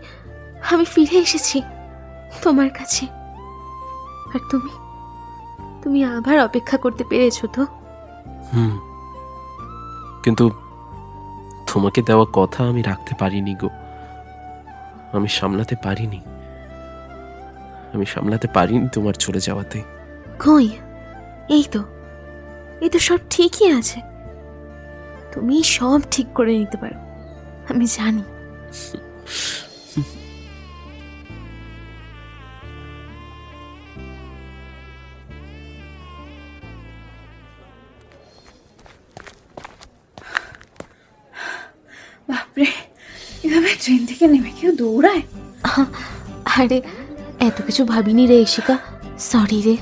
আমি ফিরে এসেছি তোমার কাছে। আর তুমি তুমি আবার অপেক্ষা করতে পেরেছো তো? কিন্তু তোমাকে দেওয়া কথা আমি রাখতে পারিনি গো। আমি সামলাতে পারিনি তোমার চলে যাওয়াতে। কই, এই তো সব ঠিকই আছে। তুমি সব ঠিক করে নিতে পারো, আমি জানি। বাপরে, এভাবে ট্রেন থেকে নেমে কেউ দৌড়ায়? আরে এত কিছু ভাবিনি রে ইশিকা, সরি রে।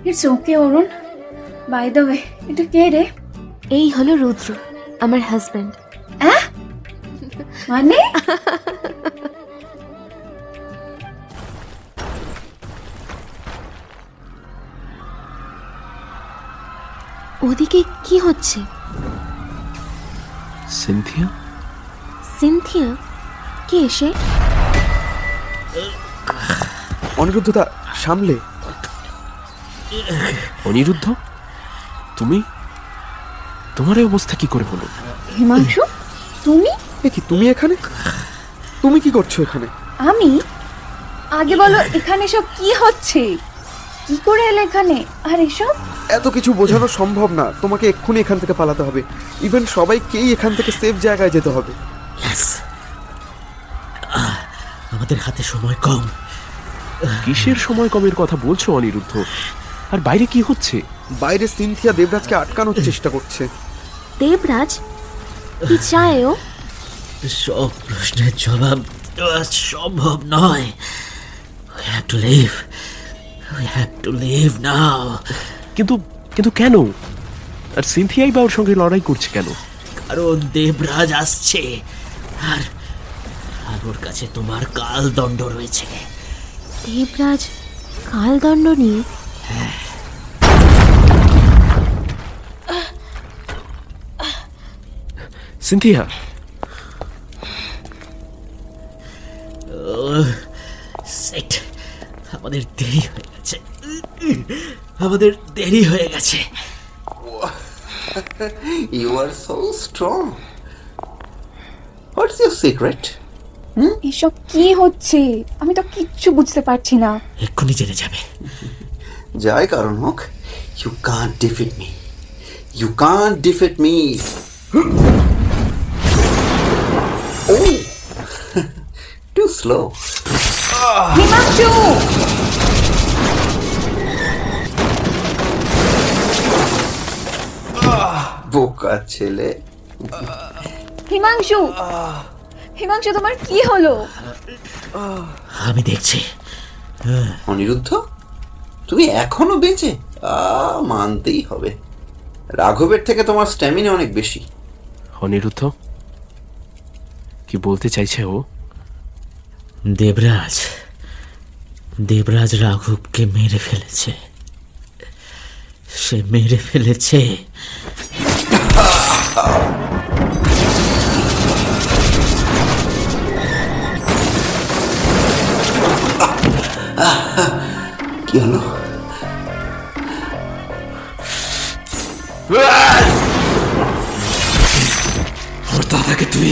It's okay Arun. By the way, এটা কে রে? এই হলো রুদ্র, আমার হাজবেন্ড। মানে? ওদিকে কি হচ্ছে? সিনথিয়া? সিনথিয়া? কে এসে? অনিরুদ্ধতা, সামলে। অনিরুদ্ধ, তুমি? তোমার এই অবস্থা কি করে হলো? হিমাংশু, তুমি? কি তুমি এখানে? তুমি কি করছো এখানে? আমি? আগে বলো, এখানে সব কি হচ্ছে? কি করে এলে এখানে? আর এসব এত কিছু বোঝানো সম্ভব না। তোমাকে এক্ষুনি এখান থেকে পালাতে হবে। ইভেন সবাইকেই এখান থেকে সেফ জায়গায় যেতে হবে। আমাদের হাতে সময় কম। কিসের সময় কমের কথা বলছো অনিরুদ্ধ? আর বাইরে কি হচ্ছে? বাইরে সিনথিয়া দেবরাজকে আটকানোর চেষ্টা করছে। দেবরাজ কি চায় ও? সব প্রশ্নের জবাব দেওয়া সম্ভব নয়। We have to leave now. কিন্তু কেন? আর সিনথিয়াই বা ওর সঙ্গে লড়াই করছে কেন? কারণ দেবরাজ আসছে, আর ওর কাছে তোমার কালদণ্ড রয়েছে। দেবরাজ কালদণ্ড নিয়ে? সিনথিয়া, আমাদের দেরি হয়ে গেছে। You are so strong. What's your secret? এসব কি হচ্ছে? আমি তো কিচ্ছু বুঝতে পারছি না। এক্ষুনি জেনে যাবে। যাই কারণ হোক, you can't defeat me. You can't defeat me. Oh, too slow. Himanshu! বোকা ছেলে। হিমাংশু, তোমার কি হলো? আমি দেখছি। অনিরুদ্ধ, তুমি এখনো বেঁচে? মানতেই হবে, রাঘবের থেকে তোমার স্ট্যামিনা অনেক বেশি। অনিরুদ্ধ, কি বলতে চাইছে ও? দেবরাজ রাঘবকে মেরে ফেলেছে। সে মেরে ফেলেছে। কি হলো? ওর দাদাকে তুই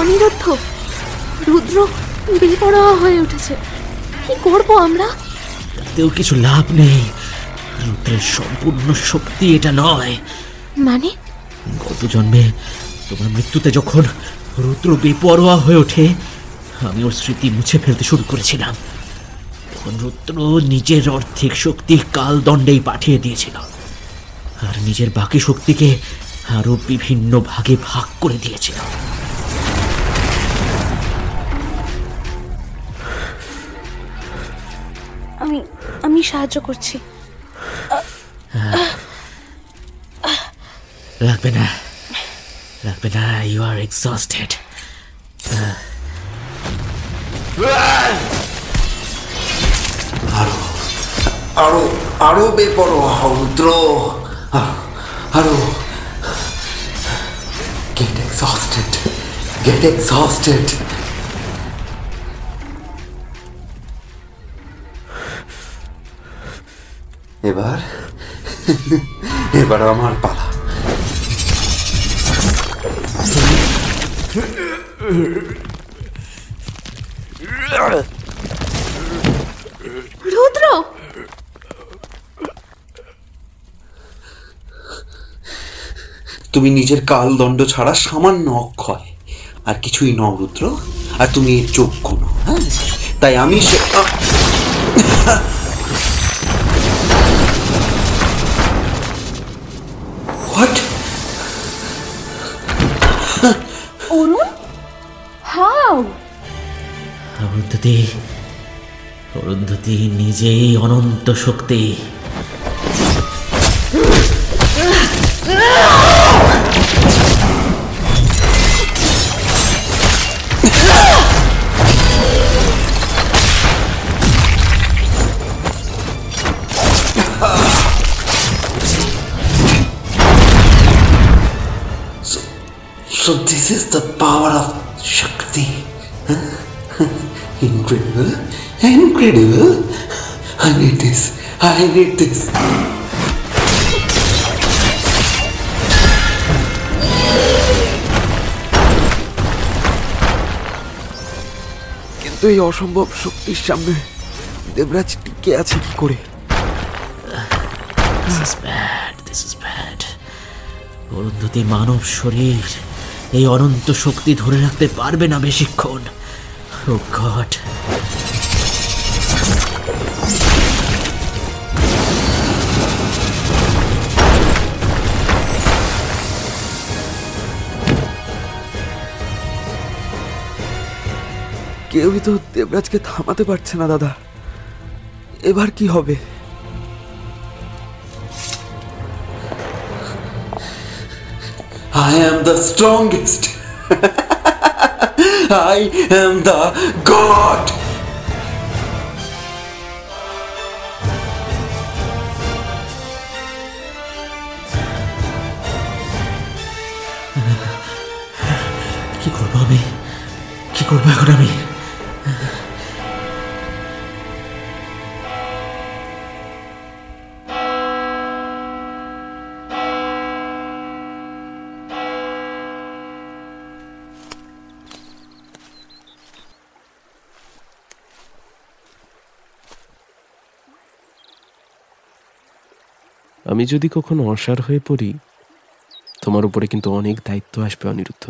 অনিরুদ্ধ, রুদ্র বেপরোয়া হয়ে উঠেছে। কি করবো আমরা? তাতেও কিছু লাভ নেই। রুদ্রের সম্পূর্ণ শক্তি এটা নয়। মানে? গত জন্মে তোমার মৃত্যুতে যখন রুদ্র বেপরোয়া হয়ে ওঠে, আমি ওর স্মৃতি মুছে ফেলতে শুরু করেছিলাম। তখন রুদ্র নিজের অর্ধেক শক্তি কালদণ্ডেই পাঠিয়ে দিয়েছিল, আর নিজের বাকি শক্তিকে আরো বিভিন্ন ভাগে ভাগ করে দিয়েছিল। আমি সাহায্য করছি। লাগবে না, লাগবে না, ইউ আর এক্সস্টেড। আরো আরো বেপরোয়া হও রুদ্র, আরো। Get exhausted, get exhausted. এবার আমার পালা। রুদ্র, তুমি নিজের কালদণ্ড ছাড়া সামান্য অক্ষয়, আর কিছুই নও রুদ্র, আর তুমি এর যোগ্য নও। হ্যাঁ, তাই আমি What? Arun, how? অরুন্ধতী নিজেই অনন্ত শক্তি। So this is the power of Shakti. Incredible, incredible. I need this, I need this. কিন্তু এই অসম্ভব শক্তির সামনে দেবরাজ টিকে আছে কি করে? This is bad. অরুন্ধতী মানব শরীর এই অনন্ত শক্তি ধরে রাখতে পারবে না বেশিক্ষণ। Oh God. কেউই তো দেবরাজকে থামাতে পারছে না দাদা। এবার কি হবে? I am the strongest. I am the God. কি করবো আমি? কি করবো এখন আমি? আমি যদি কখনো অসার হয়ে পড়ি, তোমার উপরে কিন্তু অনেক দায়িত্ব আসবে অনিরুদ্ধ।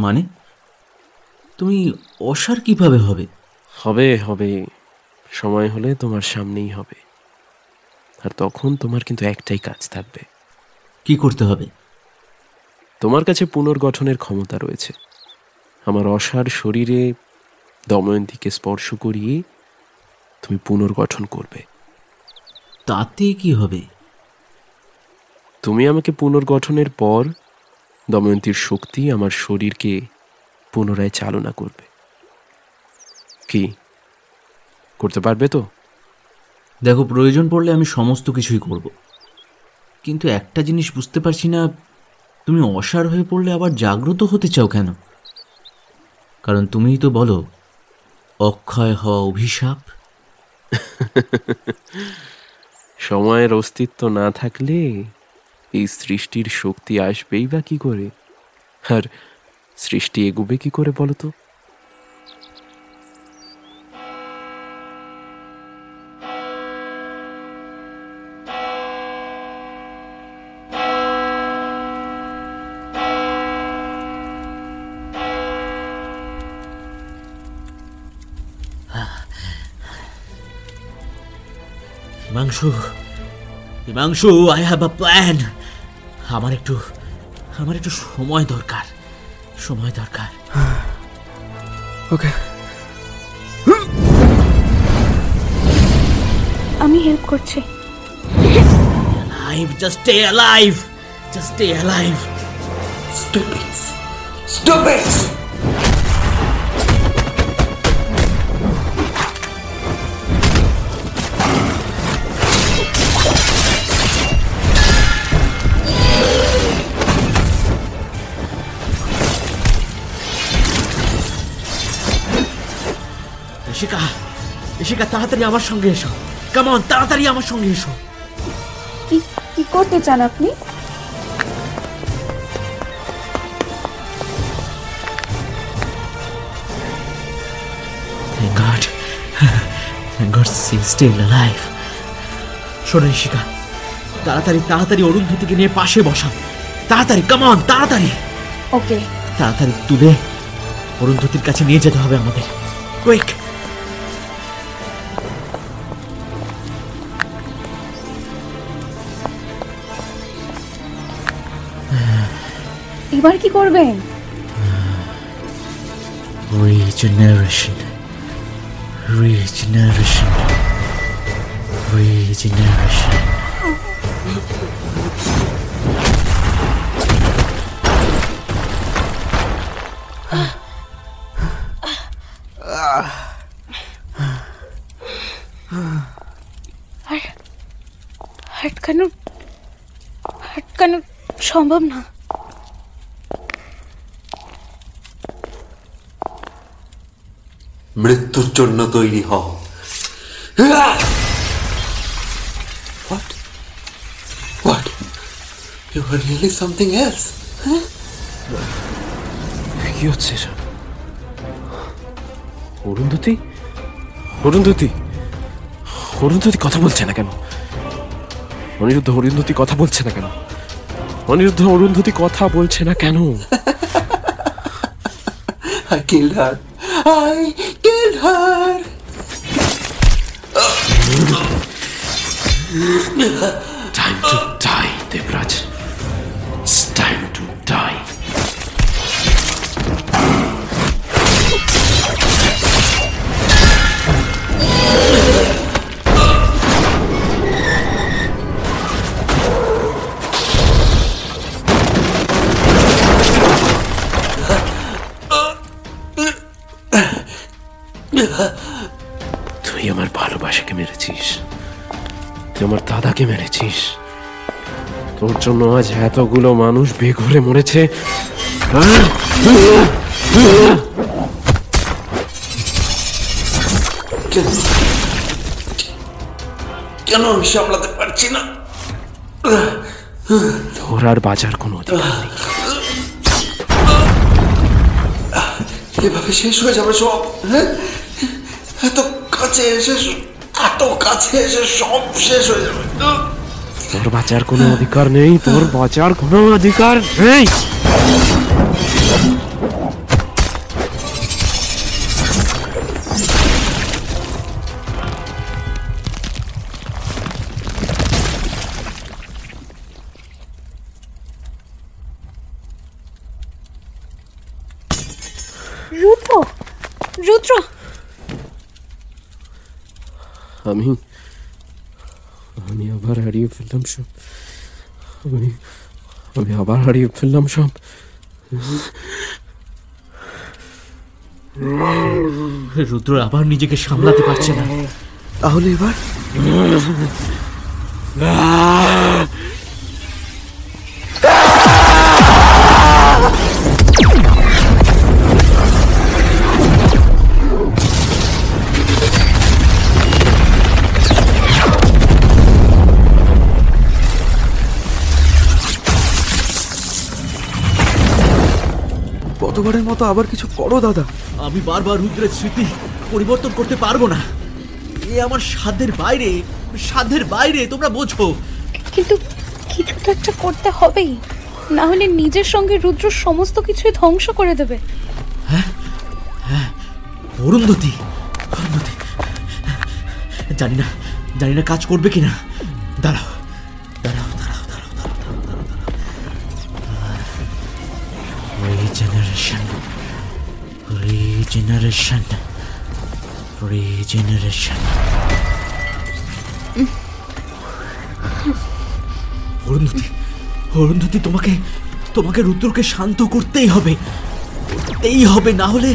মানে তুমি অসার কিভাবে হবে? হবে হবে, সময় হলে তোমার সামনেই হবে। আর তখন তোমার কিন্তু একটাই কাজ থাকবে। কি করতে হবে? তোমার কাছে পুনর্গঠনের ক্ষমতা রয়েছে। আমার অসার শরীরে দময়ন্তীকে স্পর্শ করিয়ে তুমি পুনর্গঠন করবে। তাতে কি হবে? তুমি আমাকে পুনর্গঠনের পর দময়ন্তীর শক্তি আমার শরীরকে পুনরায় চালনা করবে। কি করতে পারবে তো? দেখো, প্রয়োজন পড়লে আমি সমস্ত কিছুই করব, কিন্তু একটা জিনিস বুঝতে পারছি না, তুমি অসাড় হয়ে পড়লে আবার জাগ্রত হতে চাও কেন? কারণ তুমিই তো বলো অক্ষয় হওয়া অভিশাপ। সময়ের অস্তিত্ব না থাকলে এই সৃষ্টির শক্তি আসবেই বা কি করে, আর সৃষ্টি এগোবে কি করে বলো তো? Himanshu, I have a plan. আমার একটু সময় দরকার। ওকে, আমি হেল্প করছি। Just stay alive. Stop it! Ishika, তাড়াতাড়ি আমার সঙ্গে এসো। কাম অন, তাড়াতাড়ি আমার সঙ্গে এসো। কি করতে চান আপনি? Thank God she's still alive. শোনো ইশিকা, তাড়াতাড়ি অরুন্ধতিকে নিয়ে পাশে বসাও। তাড়াতাড়ি, কাম অন, তাড়াতাড়ি। ওকে, তাড়াতাড়ি তুলে অরুন্ধতির কাছে নিয়ে যেতে হবে আমাদের। কুইক! এবার কি করবেন? Regeneration. আটকানো সম্ভব না। মৃত্যুর জন্য তৈরি হও। What? You were really something else? কি হচ্ছে এসব? অরুন্ধতী কথা বলছে না কেন? অরুন্ধতী কথা বলছে না কেন? অরুন্ধতী কথা বলছে না কেন? I killed her. Time to die, Devraj. It's time to die. তুই আমার ভালোবাসাকে মেরেছিস, তুই আমার দাদাকে মেরেছিস, তোর জন্য আজ এতগুলো মানুষ বেঘরে মরেছে। কেন আমি সামলাতে পারছি না? তোর আর বাঁচার কোনো অধিকার নেই। এভাবে শেষ হয়ে যাবে সব। এত কাছে এসে সব শেষ হয়ে যাবে। তোর বাঁচার কোনো অধিকার নেই, তোর বাঁচার কোনো অধিকার নেই। রুদ্র, রুদ্র, আমি আমি আবার হারিয়ে ফেললাম সব। আমি আবার হারিয়ে ফেললাম সব। রুদ্র আবার নিজেকে সামলাতে পারছে না। তাহলে এবার গতবারের মতো আবার কিছু করো দাদা। আমি বারবার রুদ্রের স্মৃতি পরিবর্তন করতে পারবো না, এ আমার সাধ্যের বাইরে, সাধ্যের বাইরে, তোমরা বোঝো। কিন্তু কিছু তো একটা করতে হবেই, না হলে নিজের সঙ্গে রুদ্র সমস্ত কিছুই ধ্বংস করে দেবে। হ্যাঁ হ্যাঁ, অরুন্ধতী, অরুন্ধতী, জানি না কাজ করবে কিনা। দাঁড়াও দাঁড়াও দাঁড়াও দাঁড়াও দাঁড়াও দাঁড়াও দাঁড়াও। Regeneration, regeneration, regeneration. Arundhati, Arundhati, তোমাকে রুদ্রকে শান্ত করতেই হবে, করতেই হবে, না হলে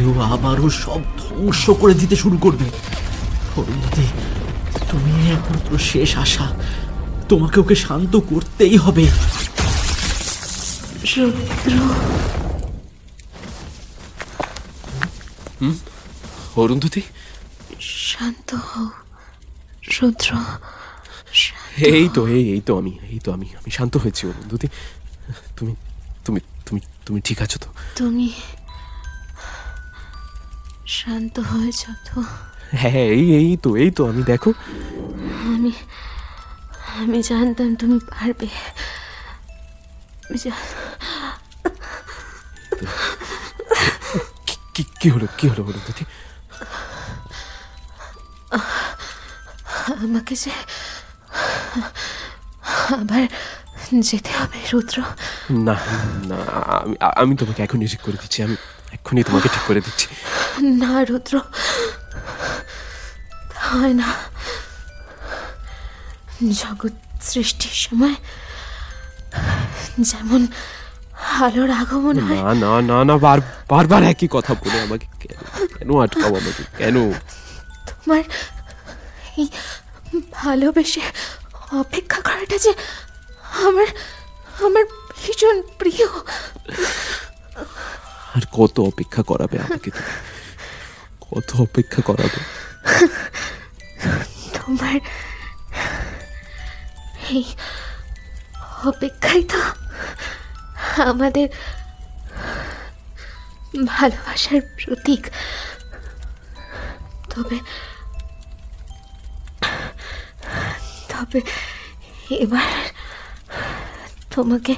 ও আবারও সব ধ্বংস করে দিতে শুরু করবে। অরুন্ধতী, তুমি একমাত্র শেষ আশা, তোমাকে ওকে শান্ত করতেই হবে। অরুন্ধতী, শান্ত হও রুদ্র। এই তো আমি শান্ত হয়েছি। অরুন্ধতী, তুমি তুমি তুমি তুমি ঠিক আছো তো? তুমি শান্ত হয়েছ তো? হ্যাঁ, এই তো আমি, দেখো, আমি জানতাম তুমি পারবে। কি হলো অরুন্ধতী? আমাকে যে আবার যেতে হবে রুদ্র। না, আমি তোমাকে এখনই ঠিক করে দিচ্ছি, আমি এক্ষুনি তোমাকে ঠিক করে দিচ্ছি। না রুদ্র, হয় না। জগৎ সৃষ্টির সময় যেমন আলোর আগমন হয়। না, বারবার একই কথা বলে আমাকে কেন আটকাও? আমাকে কেন? তোমার এই ভালোবেসে অপেক্ষা করাটা যে আমার ভীষণ প্রিয়। আর কত অপেক্ষা করাবে আমাকে? কত অপেক্ষা করাবে? তোমার এই অপেক্ষাই তো আমাদের ভালোবাসার প্রতীক। তবে এবার তোমাকে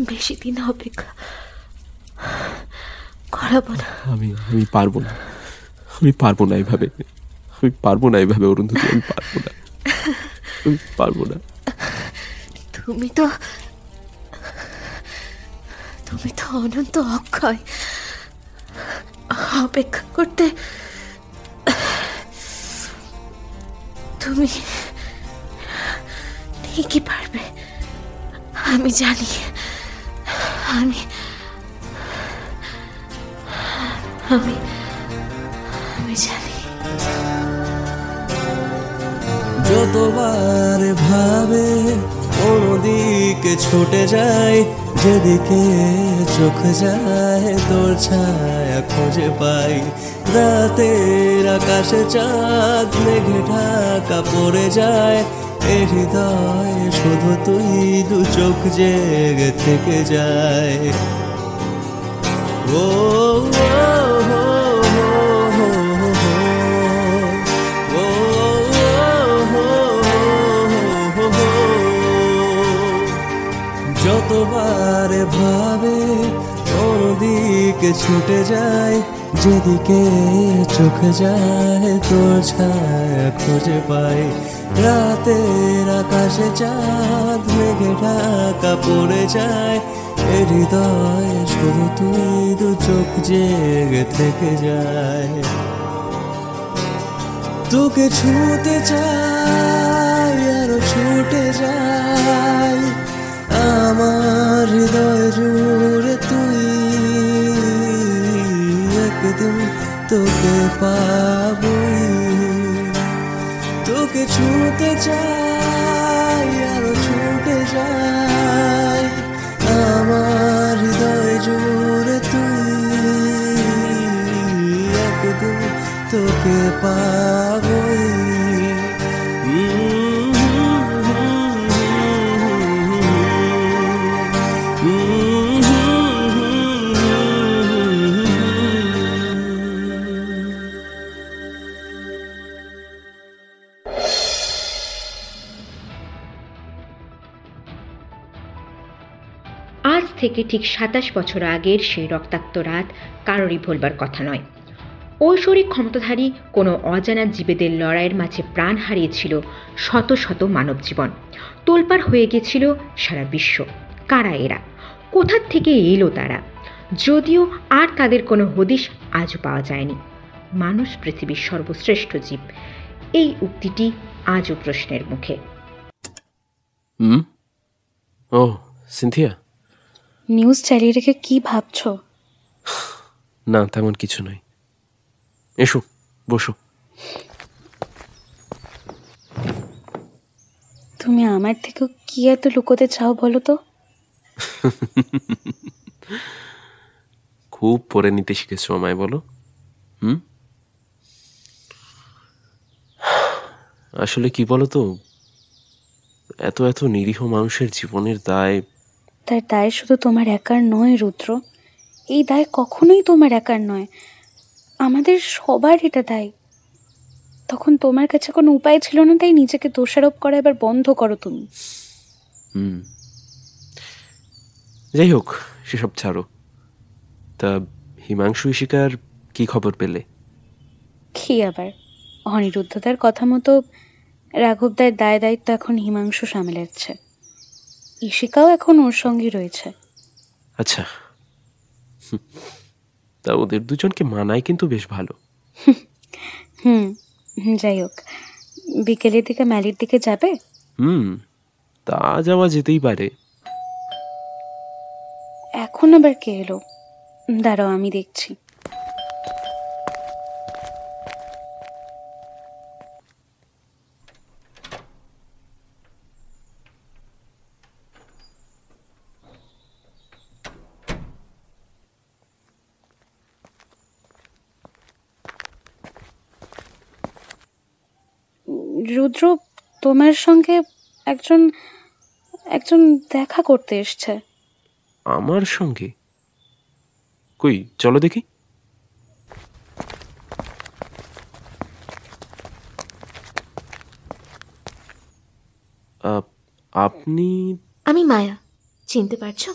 বেশি দিন অপেক্ষা করাবো না। আমি পারবো না এইভাবে। অরুন্ধতী, আমি পারবো না। তুমি তো অনন্ত অক্ষয়। অপেক্ষা করতে তুমি ঠিকই পারবে, আমি জানি। আমি জানি। যতবার ভাবে অন্যদিকে ছুটে যায়, যেদিকে চোখ যায় তোর ছায়া খুঁজে পাই। রাতের আকাশে চাঁদ মেঘে ঢাকা পড়ে যায়, এ হৃদয় শুধু তুই, দু চোখ জেগে থেকে যায়। ও যতবার ভাবে অন্যদিকে ছুটে যায়, যেদিকে চোখ যায় তোর ছায়া খুঁজে পাই। রাতের আকাশে চাঁদ মেঘে ঢাকা পড়ে যায়, এ হৃদয় শুধু তুই, দু চোখ জেগে থেকে যায়। তোকে ছুঁতে চাই আরো ছুটে যাই, আমার হৃদয় জুড়ে তুই, একদিন তোকে পাবই। তোকে ছুঁতে চাই আরো ছুটে যাই, আমার হৃদয় জুড়ে তুই, একদিন তোকে পাবই। আজ থেকে ঠিক ২৭ বছর আগের সেই রক্তাক্ত রাত কারোরই ভুলবার কথা নয়। ঐশ্বরিক ক্ষমতাধারী কোনো অজানা জীবেদের লড়াইয়ের মাঝে প্রাণ হারিয়েছিল শত শত মানব জীবন। তোলপাড় হয়ে গেছিল সারা বিশ্ব। কারা এরা, কোথার থেকে এলো তারা? যদিও আর তাদের কোনো হদিশ আজও পাওয়া যায়নি। মানুষ পৃথিবীর সর্বশ্রেষ্ঠ জীব, এই উক্তিটি আজও প্রশ্নের মুখে। ও সিনথিয়া, নিউজ চালিয়ে রেখে কি ভাবছো? না, তেমন কিছু নয়। এসো বসো। তুমি আমার থেকেও কি এত লুকোতে চাও বলো তো? খুব পড়ে নিতে শিখেছো আমায়, বলো। আসলে কি বলো তো, এত এত নিরীহ মানুষের জীবনের দায়। তার দায় শুধু তোমার একার নয় রুদ্র, এই দায় কখনোই তোমার একার নয়, আমাদের সবার এটা দায়। তখন তোমার কাছে কোনো উপায় ছিল না, তাই নিজেকে দোষারোপ করা এবার বন্ধ করো তুমি। যাই হোক, সেসব ছাড়ো। তা হিমাংশু ইশিকার কি খবর পেলে? কি আবার, অনিরুদ্ধতার কথা মতো রাঘবদার দায় দায়িত্ব এখন হিমাংশু সামলাচ্ছে। ইশিকাও এখন ওর সঙ্গে রয়েছে। আচ্ছা, তা ওদের দুজনকে মানায় কিন্তু বেশ ভালো। যাই হোক, বিকেলের দিকে ম্যালির দিকে যাবে? তা যাওয়া যেতেই পারে। এখন আবার কে এলো? দাঁড়াও, আমি দেখছি। রুদ্র, তোমার সঙ্গে একজন একজন দেখা করতে এসছে। আমার সঙ্গে? কই, চলো দেখি। আপনি? আমি মায়া, চিনতে পারছো?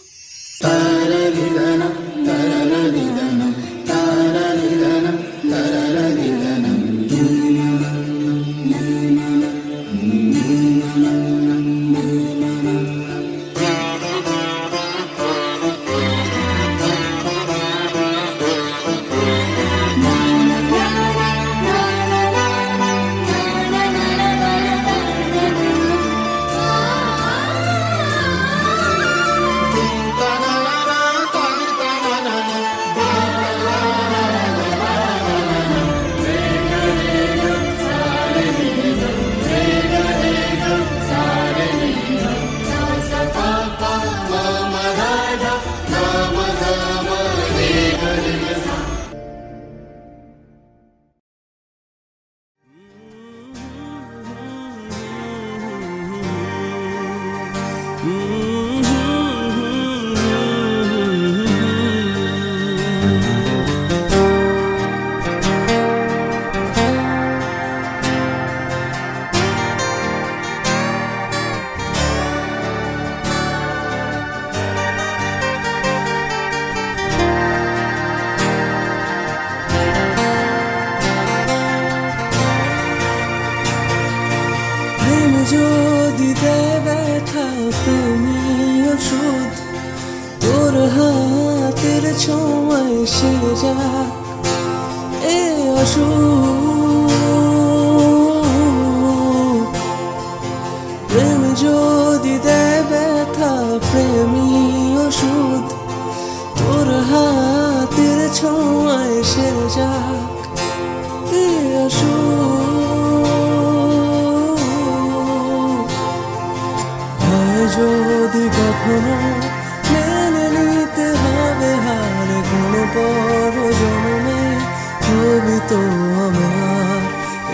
যদি দেবে ব্যথা তুমি ওষুধ, ছোঁয়ায় সেরে যাক এ অসুখ। প্রেম যদি দেয় ব্যথা প্রেমী ওষুধ, তোর হাতের ছোঁয়ায় সেরে যাক এ অসুখ। হয় যদি কখনো মেনে নিতে হবে হার কোনো বড় জন্মে, হবি তো আমার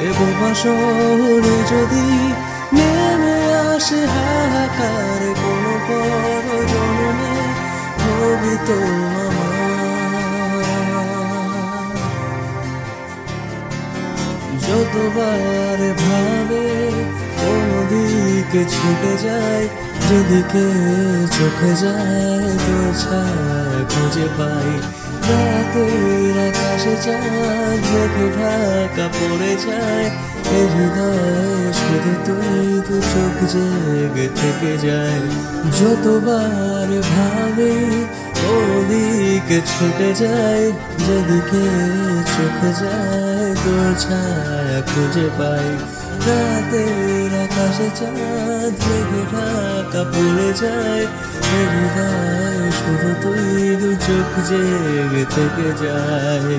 এ বোবা শহরে যদি নেমে আসে হাহাকার কোনো বড় জন্মে, হবি তো আমার। যতবার ভাবে কোনো দিকে ছুটে যায়, যেদিকে চোখে যায় তোর ছায়া খুঁজে পাই। রাতের আকাশে চাঁদ ঢেকে ঢাকা পড়ে যায়, এ হৃদয় শুধু তুই দু চোখ জেগে থেকে যায়। যতবার ভাবে কোনো দিকে ছুটে যায়, যেদিকে চোখে যায় তোর ছায়া খুঁজে পাই। রাতের আকাশে চাঁদ ঢেকে ঢাকা পড়ে যায়, এ হৃদয় শুধু তুই দু চোখ জেগে থেকে যায়।